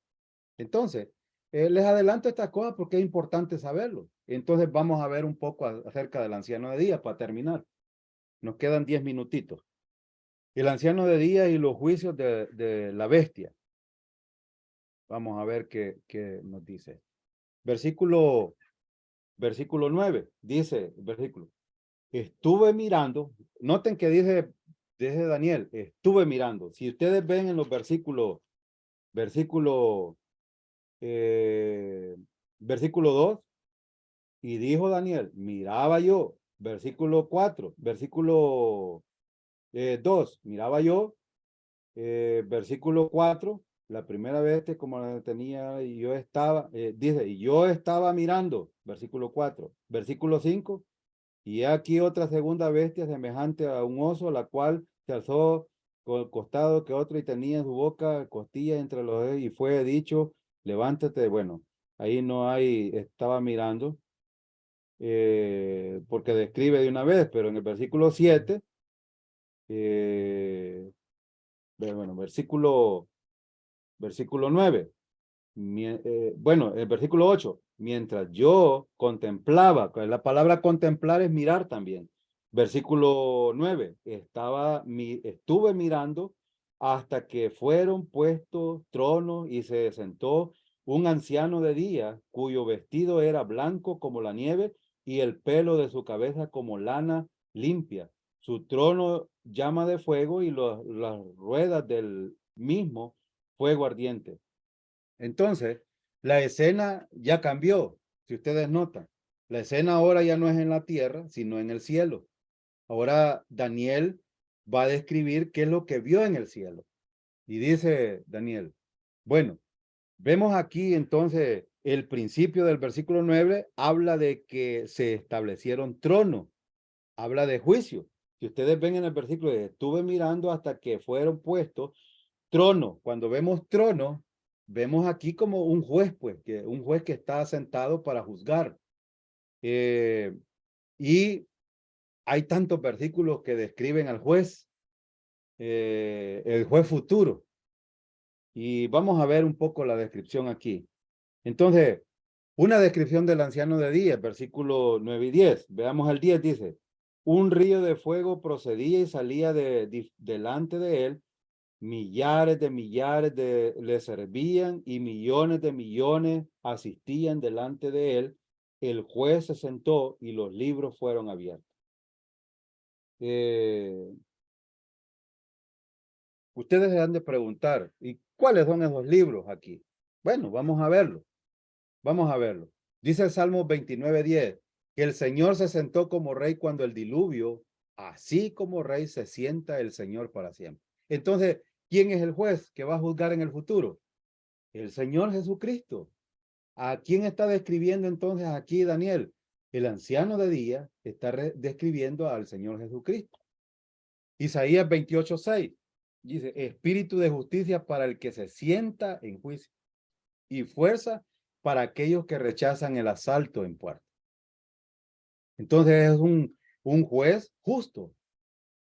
Entonces, les adelanto estas cosas porque es importante saberlo. Entonces vamos a ver un poco acerca del anciano de día para terminar. Nos quedan 10 minutitos. El anciano de día y los juicios de la bestia. Vamos a ver qué nos dice. Versículo 9, dice el versículo. Estuve mirando, noten que dice Daniel, estuve mirando. Si ustedes ven en los versículo 2, y dijo Daniel, miraba yo, versículo 4, versículo 2, miraba yo, versículo 4, la primera vez que como la tenía, y yo estaba, dice, y yo estaba mirando, versículo 4, versículo 5, y aquí otra segunda bestia semejante a un oso, la cual se alzó con el costado que otro y tenía en su boca costilla entre los dedos, y fue dicho, levántate. Bueno, ahí no hay, estaba mirando, porque describe de una vez, pero en el versículo 7, bueno, versículo 9, bueno, el versículo 8, mientras yo contemplaba, la palabra contemplar es mirar también. Versículo 9, estuve mirando hasta que fueron puestos tronos y se sentó un anciano de día cuyo vestido era blanco como la nieve y el pelo de su cabeza como lana limpia. Su trono llama de fuego y las ruedas del mismo fuego ardiente. Entonces, la escena ya cambió, si ustedes notan. La escena ahora ya no es en la tierra, sino en el cielo. Ahora Daniel va a describir qué es lo que vio en el cielo. Y dice Daniel, bueno, vemos aquí entonces el principio del versículo 9, habla de que se establecieron tronos, habla de juicio. Si ustedes ven en el versículo, estuve mirando hasta que fueron puestos trono. Cuando vemos trono, vemos aquí como un juez, pues, un juez que está sentado para juzgar. Y hay tantos versículos que describen al juez, el juez futuro. Y vamos a ver un poco la descripción aquí. Entonces, una descripción del anciano de día, versículo 9 y 10. Veamos el 10, dice, un río de fuego procedía y salía delante de él. Millares de millares le servían y millones de millones asistían delante de él. El juez se sentó y los libros fueron abiertos. Ustedes se han de preguntar, ¿y cuáles son esos libros aquí? Bueno, vamos a verlo. Vamos a verlo. Dice el Salmo 29:10, que el Señor se sentó como rey cuando el diluvio, así como rey se sienta el Señor para siempre. Entonces, ¿quién es el juez que va a juzgar en el futuro? El Señor Jesucristo. ¿A quién está describiendo entonces aquí Daniel? El anciano de día está describiendo al Señor Jesucristo. Isaías 28:6 dice, espíritu de justicia para el que se sienta en juicio y fuerza para aquellos que rechazan el asalto en puerta. Entonces es un juez justo.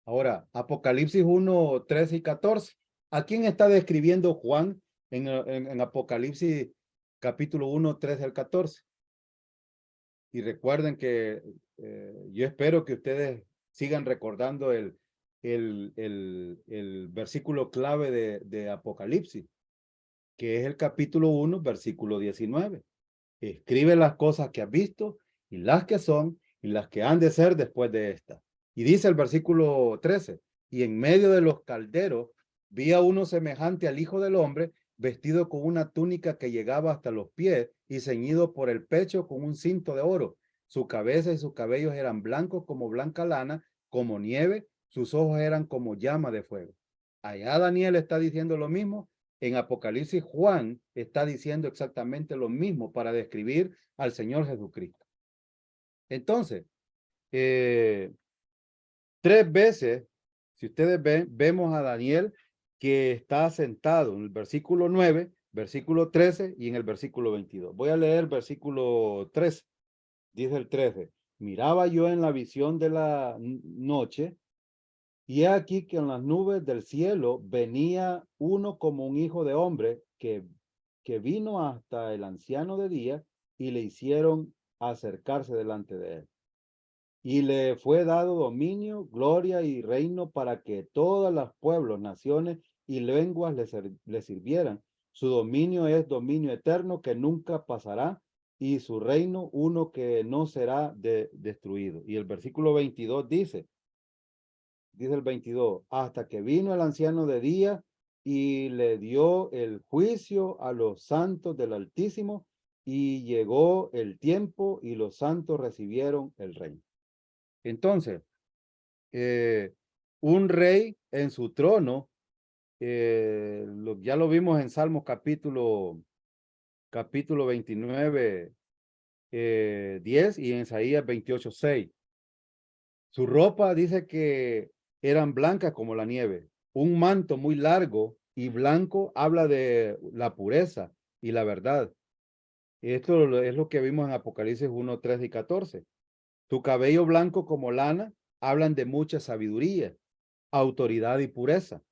Ahora, Apocalipsis 1:13 y 14. ¿A quién está describiendo Juan en Apocalipsis capítulo 1:13 al 14? Y recuerden que yo espero que ustedes sigan recordando el versículo clave de Apocalipsis, que es el capítulo 1, versículo 19. Escribe las cosas que has visto y las que son y las que han de ser después de esta. Y dice el versículo 13, y en medio de los calderos vi a uno semejante al Hijo del Hombre, vestido con una túnica que llegaba hasta los pies y ceñido por el pecho con un cinto de oro. Su cabeza y sus cabellos eran blancos como blanca lana, como nieve, sus ojos eran como llama de fuego. Allá Daniel está diciendo lo mismo. En Apocalipsis Juan está diciendo exactamente lo mismo para describir al Señor Jesucristo. Entonces, 3 veces, si ustedes ven, vemos a Daniel que está sentado en el versículo 9, versículo 13 y en el versículo 22. Voy a leer el versículo 13. Dice el 13, miraba yo en la visión de la noche, y he aquí que en las nubes del cielo venía uno como un hijo de hombre que vino hasta el anciano de día y le hicieron acercarse delante de él. Y le fue dado dominio, gloria y reino para que todas las pueblos, naciones y lenguas le sirvieran. Su dominio es dominio eterno que nunca pasará y su reino uno que no será destruido. Y el versículo 22 dice el 22, hasta que vino el anciano de día y le dio el juicio a los santos del Altísimo y llegó el tiempo y los santos recibieron el reino. Entonces, un rey en su trono, ya lo vimos en Salmos capítulo 29, 10 y en Isaías 28, 6. Su ropa dice que eran blancas como la nieve. Un manto muy largo y blanco habla de la pureza y la verdad. Esto es lo que vimos en Apocalipsis 1, 3 y 14. Su cabello blanco como lana hablan de mucha sabiduría, autoridad y pureza.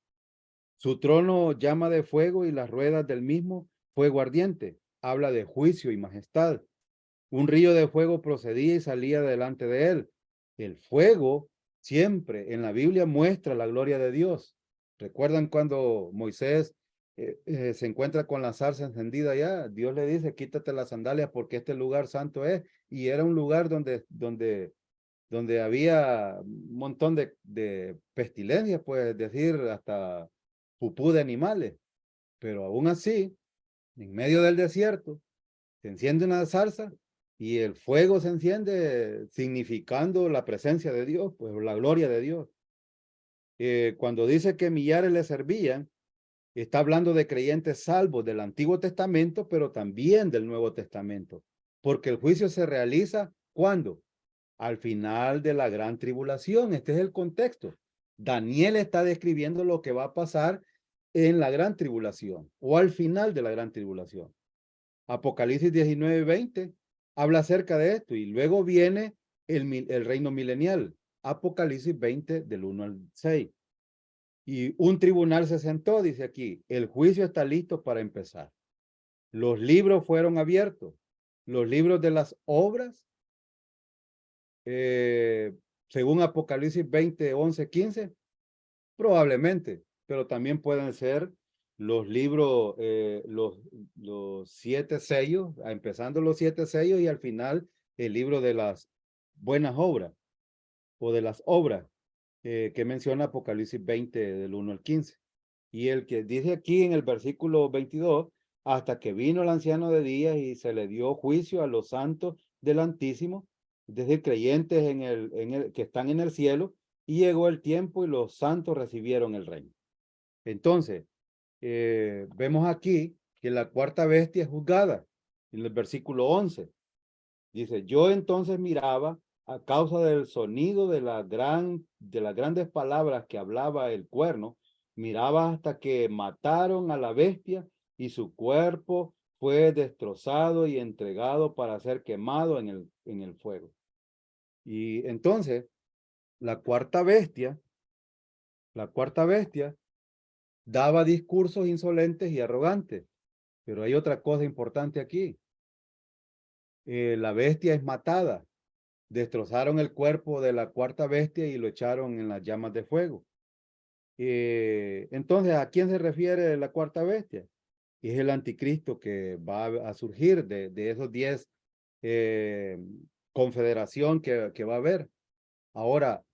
Su trono llama de fuego y las ruedas del mismo fuego ardiente. Habla de juicio y majestad. Un río de fuego procedía y salía delante de él. El fuego siempre en la Biblia muestra la gloria de Dios. ¿Recuerdan cuando Moisés se encuentra con la zarza encendida allá? Dios le dice, quítate las sandalias porque este lugar santo es. Y era un lugar donde había un montón de pestilencias, pues decir, hasta pupú de animales. Pero aún así, en medio del desierto, se enciende una zarza y el fuego se enciende significando la presencia de Dios, pues la gloria de Dios. Cuando dice que millares le servían, está hablando de creyentes salvos del Antiguo Testamento, pero también del Nuevo Testamento, porque el juicio se realiza ¿cuándo? Al final de la gran tribulación. Este es el contexto. Daniel está describiendo lo que va a pasar en la gran tribulación o al final de la gran tribulación. Apocalipsis 19, 20 habla acerca de esto y luego viene el reino milenial. Apocalipsis 20 del 1 al 6. Y un tribunal se sentó, dice aquí, el juicio está listo para empezar. Los libros fueron abiertos. Los libros de las obras, según Apocalipsis 20, 11, 15, probablemente, pero también pueden ser los libros, los 7 sellos, empezando los 7 sellos y al final el libro de las buenas obras o de las obras que menciona Apocalipsis 20 del 1 al 15. Y el que dice aquí en el versículo 22, hasta que vino el anciano de días y se le dio juicio a los santos del Altísimo, es decir, creyentes que están en el cielo, y llegó el tiempo y los santos recibieron el reino. Entonces, vemos aquí que la cuarta bestia es juzgada en el versículo 11. Dice, yo entonces miraba a causa del sonido de las grandes palabras que hablaba el cuerno, miraba hasta que mataron a la bestia y su cuerpo fue destrozado y entregado para ser quemado en el fuego. Y entonces, la cuarta bestia daba discursos insolentes y arrogantes. Pero hay otra cosa importante aquí. La bestia es matada. Destrozaron el cuerpo de la cuarta bestia y lo echaron en las llamas de fuego. Entonces, ¿a quién se refiere la cuarta bestia? Es el anticristo que va a surgir de esos 10 confederación que va a haber. Ahora,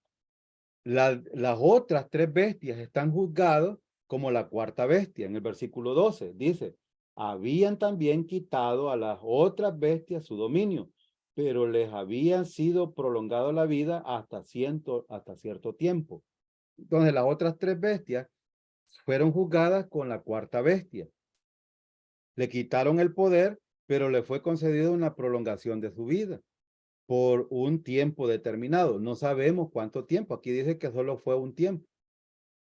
las otras 3 bestias están juzgadas como la cuarta bestia. En el versículo 12 dice, habían también quitado a las otras bestias su dominio, pero les había sido prolongado la vida hasta cierto tiempo. Entonces las otras 3 bestias fueron juzgadas con la cuarta bestia. Le quitaron el poder, pero le fue concedida una prolongación de su vida por un tiempo determinado. No sabemos cuánto tiempo. Aquí dice que solo fue un tiempo.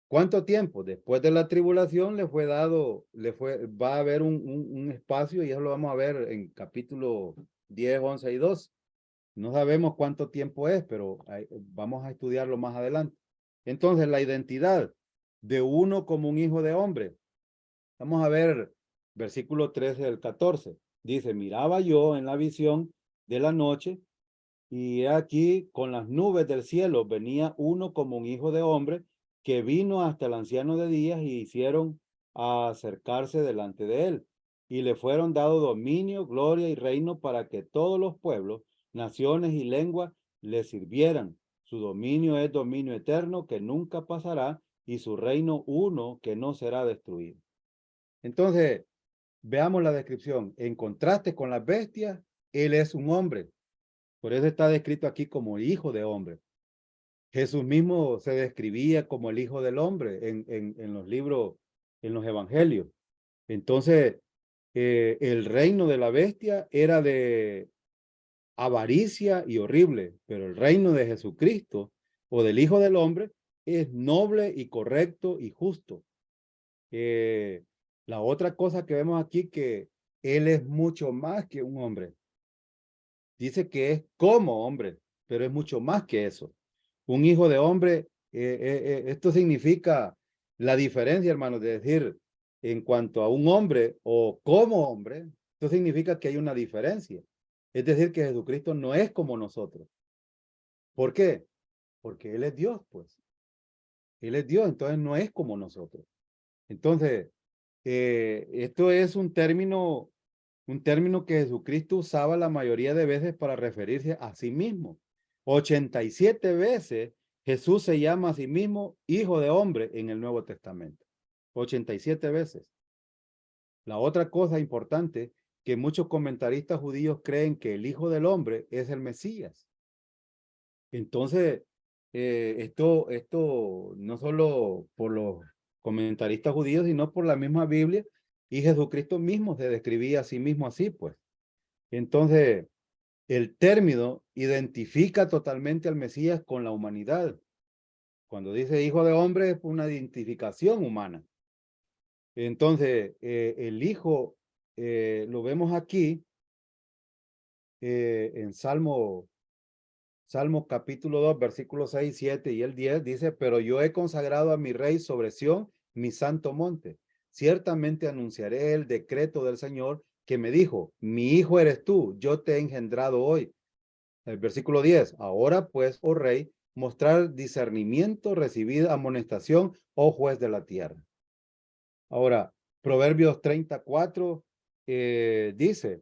¿Cuánto tiempo? Después de la tribulación le fue dado, va a haber un espacio y eso lo vamos a ver en capítulo 10, 11 y 12. No sabemos cuánto tiempo es, pero vamos a estudiarlo más adelante. Entonces, la identidad de uno como un hijo de hombre. Vamos a ver versículo 13 del 14. Dice, miraba yo en la visión de la noche y aquí con las nubes del cielo venía uno como un hijo de hombre que vino hasta el anciano de días y hicieron acercarse delante de él. Y le fueron dado dominio, gloria y reino para que todos los pueblos, naciones y lenguas le sirvieran. Su dominio es dominio eterno que nunca pasará y su reino uno que no será destruido. Entonces, veamos la descripción. En contraste con las bestias, él es un hombre. Por eso está descrito aquí como hijo de hombre. Jesús mismo se describía como el hijo del hombre en los libros, en los evangelios. Entonces, el reino de la bestia era de avaricia y horrible, pero el reino de Jesucristo o del hijo del hombre es noble y correcto y justo. La otra cosa que vemos aquí que él es mucho más que un hombre. Dice que es como hombre, pero es mucho más que eso. Un hijo de hombre, esto significa la diferencia, hermanos, de decir en cuanto a un hombre o como hombre, esto significa que hay una diferencia. Es decir, que Jesucristo no es como nosotros. ¿Por qué? Porque Él es Dios, pues. Él es Dios, entonces no es como nosotros. Entonces, esto es un término que Jesucristo usaba la mayoría de veces para referirse a sí mismo. 87 veces Jesús se llama a sí mismo hijo de hombre en el Nuevo Testamento. 87 veces. La otra cosa importante que muchos comentaristas judíos creen que el hijo del hombre es el Mesías. Entonces, esto no solo por los comentaristas judíos, sino por la misma Biblia, y Jesucristo mismo se describía a sí mismo así, pues. Entonces, el término identifica totalmente al Mesías con la humanidad. Cuando dice hijo de hombre es una identificación humana. Entonces, el hijo lo vemos aquí en Salmo capítulo 2, versículos 6, 7 y el 10 dice, pero yo he consagrado a mi rey sobre Sión, mi santo monte. Ciertamente anunciaré el decreto del Señor que me dijo, mi hijo eres tú, yo te he engendrado hoy. El versículo 10, ahora pues, oh rey, mostrar discernimiento, recibid amonestación, oh juez de la tierra. Ahora, Proverbios 34 dice,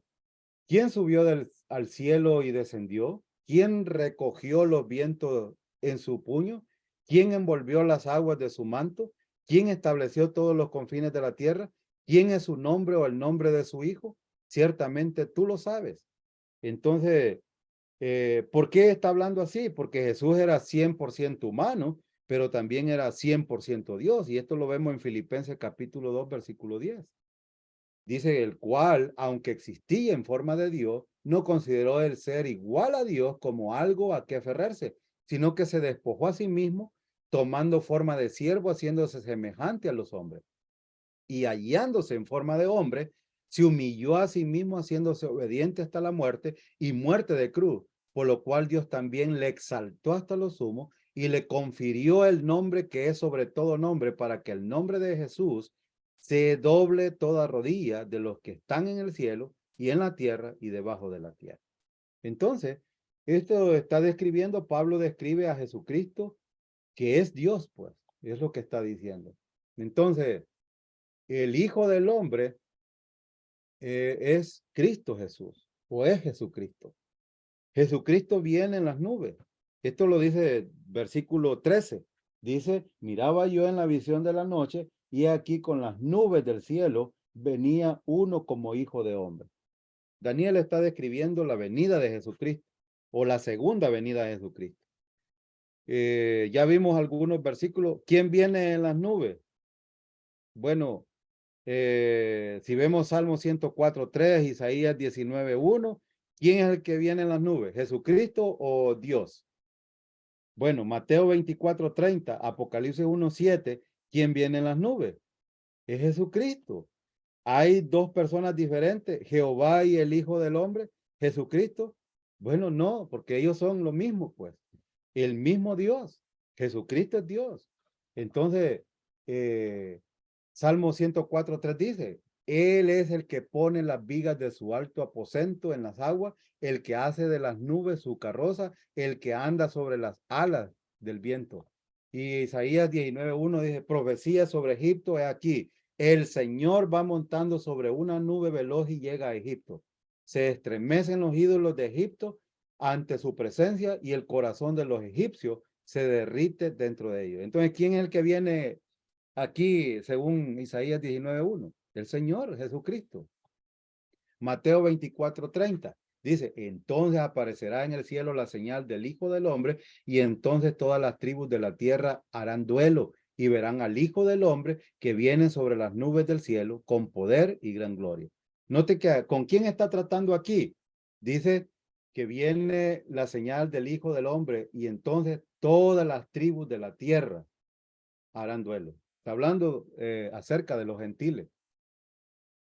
¿quién subió al cielo y descendió? ¿Quién recogió los vientos en su puño? ¿Quién envolvió las aguas de su manto? ¿Quién estableció todos los confines de la tierra? ¿Quién es su nombre o el nombre de su hijo? Ciertamente tú lo sabes. Entonces, ¿por qué está hablando así? Porque Jesús era 100% humano, pero también era 100% Dios. Y esto lo vemos en Filipenses capítulo 2, versículo 10. Dice, el cual, aunque existía en forma de Dios, no consideró el ser igual a Dios como algo a que aferrarse, sino que se despojó a sí mismo, tomando forma de siervo, haciéndose semejante a los hombres. Y hallándose en forma de hombre, se humilló a sí mismo, haciéndose obediente hasta la muerte y muerte de cruz, por lo cual Dios también le exaltó hasta lo sumo y le confirió el nombre que es sobre todo nombre, para que el nombre de Jesús se doble toda rodilla de los que están en el cielo y en la tierra y debajo de la tierra. Entonces, esto está describiendo, Pablo describe a Jesucristo, que es Dios, pues, es lo que está diciendo. Entonces, el Hijo del Hombre es Cristo Jesús, o es Jesucristo. Jesucristo viene en las nubes. Esto lo dice versículo 13. Dice, miraba yo en la visión de la noche, y aquí con las nubes del cielo venía uno como hijo de hombre. Daniel está describiendo la venida de Jesucristo, o la segunda venida de Jesucristo. Ya vimos algunos versículos. ¿Quién viene en las nubes? Bueno, si vemos Salmo 104:3, Isaías 19:1, ¿quién es el que viene en las nubes? ¿Jesucristo o Dios? Bueno, Mateo 24:30, Apocalipsis 1:7, ¿quién viene en las nubes? Es Jesucristo. Hay dos personas diferentes, Jehová y el Hijo del Hombre, Jesucristo. Bueno, no, porque ellos son lo mismo, pues. El mismo Dios. Jesucristo es Dios. Entonces, eh, Salmo 104:3 dice, Él es el que pone las vigas de su alto aposento en las aguas, el que hace de las nubes su carroza, el que anda sobre las alas del viento. Y Isaías 19:1 dice, profecía sobre Egipto, he aquí, el Señor va montando sobre una nube veloz y llega a Egipto. Se estremecen los ídolos de Egipto ante su presencia y el corazón de los egipcios se derrite dentro de ellos. Entonces, ¿quién es el que viene aquí según Isaías 19:1? El Señor Jesucristo. Mateo 24:30 dice, entonces aparecerá en el cielo la señal del Hijo del Hombre y entonces todas las tribus de la tierra harán duelo y verán al Hijo del Hombre que viene sobre las nubes del cielo con poder y gran gloria. Note que con quién está tratando aquí. Dice que viene la señal del Hijo del Hombre y entonces todas las tribus de la tierra harán duelo. Está hablando acerca de los gentiles.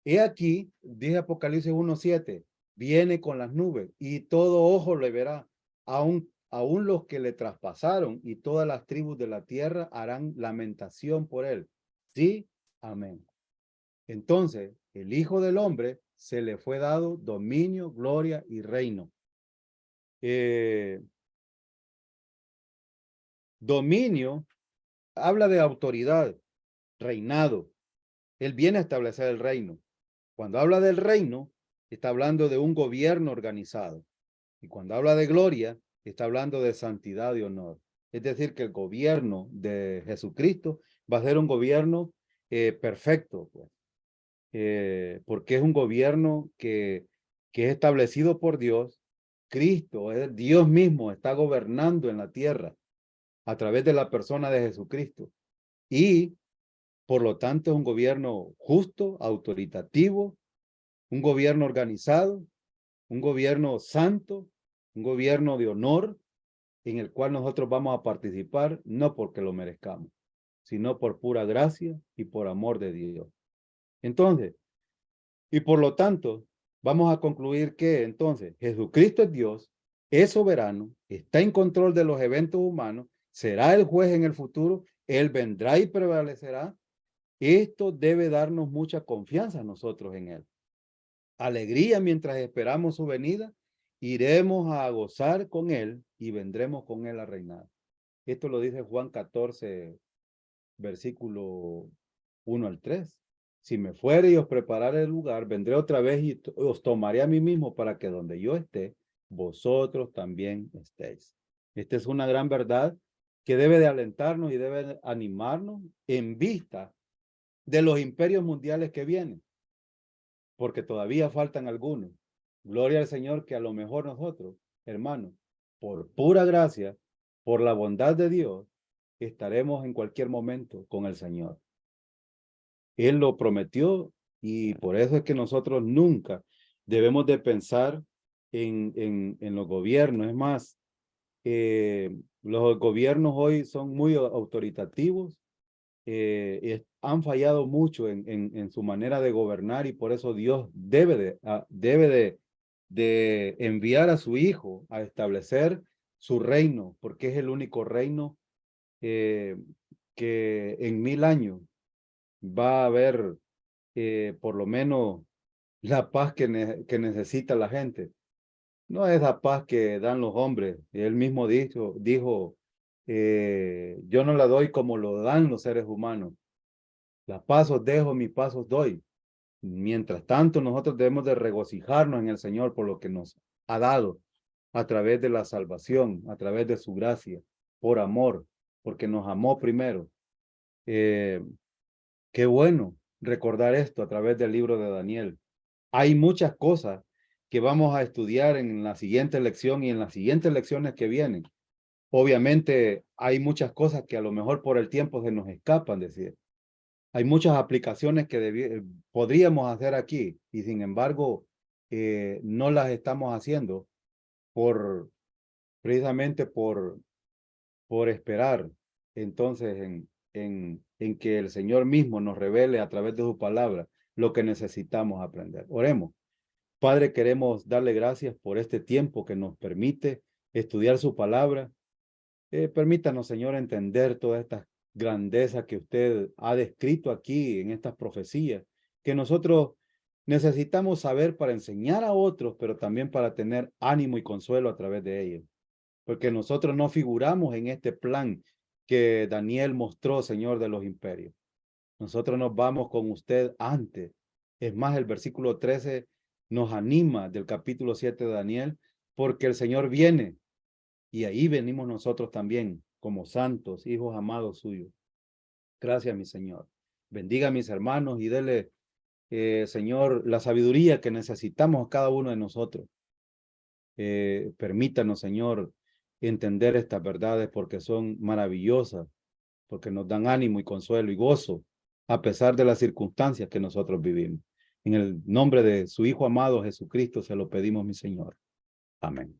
He aquí, dice Apocalipsis 1:7, viene con las nubes y todo ojo le verá, aún los que le traspasaron y todas las tribus de la tierra harán lamentación por él. Sí, amén. Entonces, el Hijo del Hombre se le fue dado dominio, gloria y reino. Dominio habla de autoridad, reinado. Él viene a establecer el reino. Cuando habla del reino, está hablando de un gobierno organizado. Y cuando habla de gloria, está hablando de santidad y honor. Es decir, que el gobierno de Jesucristo va a ser un gobierno perfecto, pues. Porque es un gobierno que es establecido por Dios. Cristo, Dios mismo, está gobernando en la tierra a través de la persona de Jesucristo. Y por lo tanto es un gobierno justo, autoritativo, un gobierno organizado, un gobierno santo, un gobierno de honor en el cual nosotros vamos a participar no porque lo merezcamos, sino por pura gracia y por amor de Dios. Entonces, y por lo tanto, vamos a concluir que entonces Jesucristo es Dios, es soberano, está en control de los eventos humanos, será el juez en el futuro, Él vendrá y prevalecerá. Esto debe darnos mucha confianza a nosotros en Él. Alegría mientras esperamos su venida, iremos a gozar con Él y vendremos con Él a reinar. Esto lo dice Juan 14, versículo 1 al 3. Si me fuere y os preparare el lugar, vendré otra vez y os tomaré a mí mismo para que donde yo esté, vosotros también estéis. Esta es una gran verdad que debe de alentarnos y debe de animarnos en vista de los imperios mundiales que vienen, porque todavía faltan algunos. Gloria al Señor que a lo mejor nosotros, hermanos, por pura gracia, por la bondad de Dios, estaremos en cualquier momento con el Señor. Él lo prometió y por eso es que nosotros nunca debemos de pensar en los gobiernos. Es más, los gobiernos hoy son muy autoritativos, han fallado mucho en su manera de gobernar y por eso Dios debe de enviar a su Hijo a establecer su reino, porque es el único reino que en 1000 años va a haber por lo menos la paz que necesita la gente. No es la paz que dan los hombres. Él mismo dijo yo no la doy como lo dan los seres humanos. La paz os dejo, mi paz os doy. Mientras tanto, nosotros debemos de regocijarnos en el Señor por lo que nos ha dado a través de la salvación, a través de su gracia, por amor, porque nos amó primero. Qué bueno recordar esto a través del libro de Daniel. Hay muchas cosas que vamos a estudiar en la siguiente lección y en las siguientes lecciones que vienen. Obviamente hay muchas cosas que a lo mejor por el tiempo se nos escapan decir. Hay muchas aplicaciones que podríamos hacer aquí y sin embargo no las estamos haciendo precisamente por esperar entonces en que el Señor mismo nos revele a través de su palabra lo que necesitamos aprender. Oremos. Padre, queremos darle gracias por este tiempo que nos permite estudiar su palabra. Permítanos, Señor, entender todas estas grandezas que usted ha descrito aquí en estas profecías, que nosotros necesitamos saber para enseñar a otros, pero también para tener ánimo y consuelo a través de ellos. Porque nosotros no figuramos en este plan que Daniel mostró, Señor, de los imperios. Nosotros nos vamos con usted antes. Es más, el versículo 13 nos anima del capítulo 7 de Daniel, porque el Señor viene y ahí venimos nosotros también como santos, hijos amados suyos. Gracias, mi Señor. Bendiga a mis hermanos y dele, Señor, la sabiduría que necesitamos a cada uno de nosotros. Permítanos, Señor, entender estas verdades porque son maravillosas, porque nos dan ánimo y consuelo y gozo a pesar de las circunstancias que nosotros vivimos. En el nombre de su Hijo amado Jesucristo se lo pedimos, mi Señor. Amén.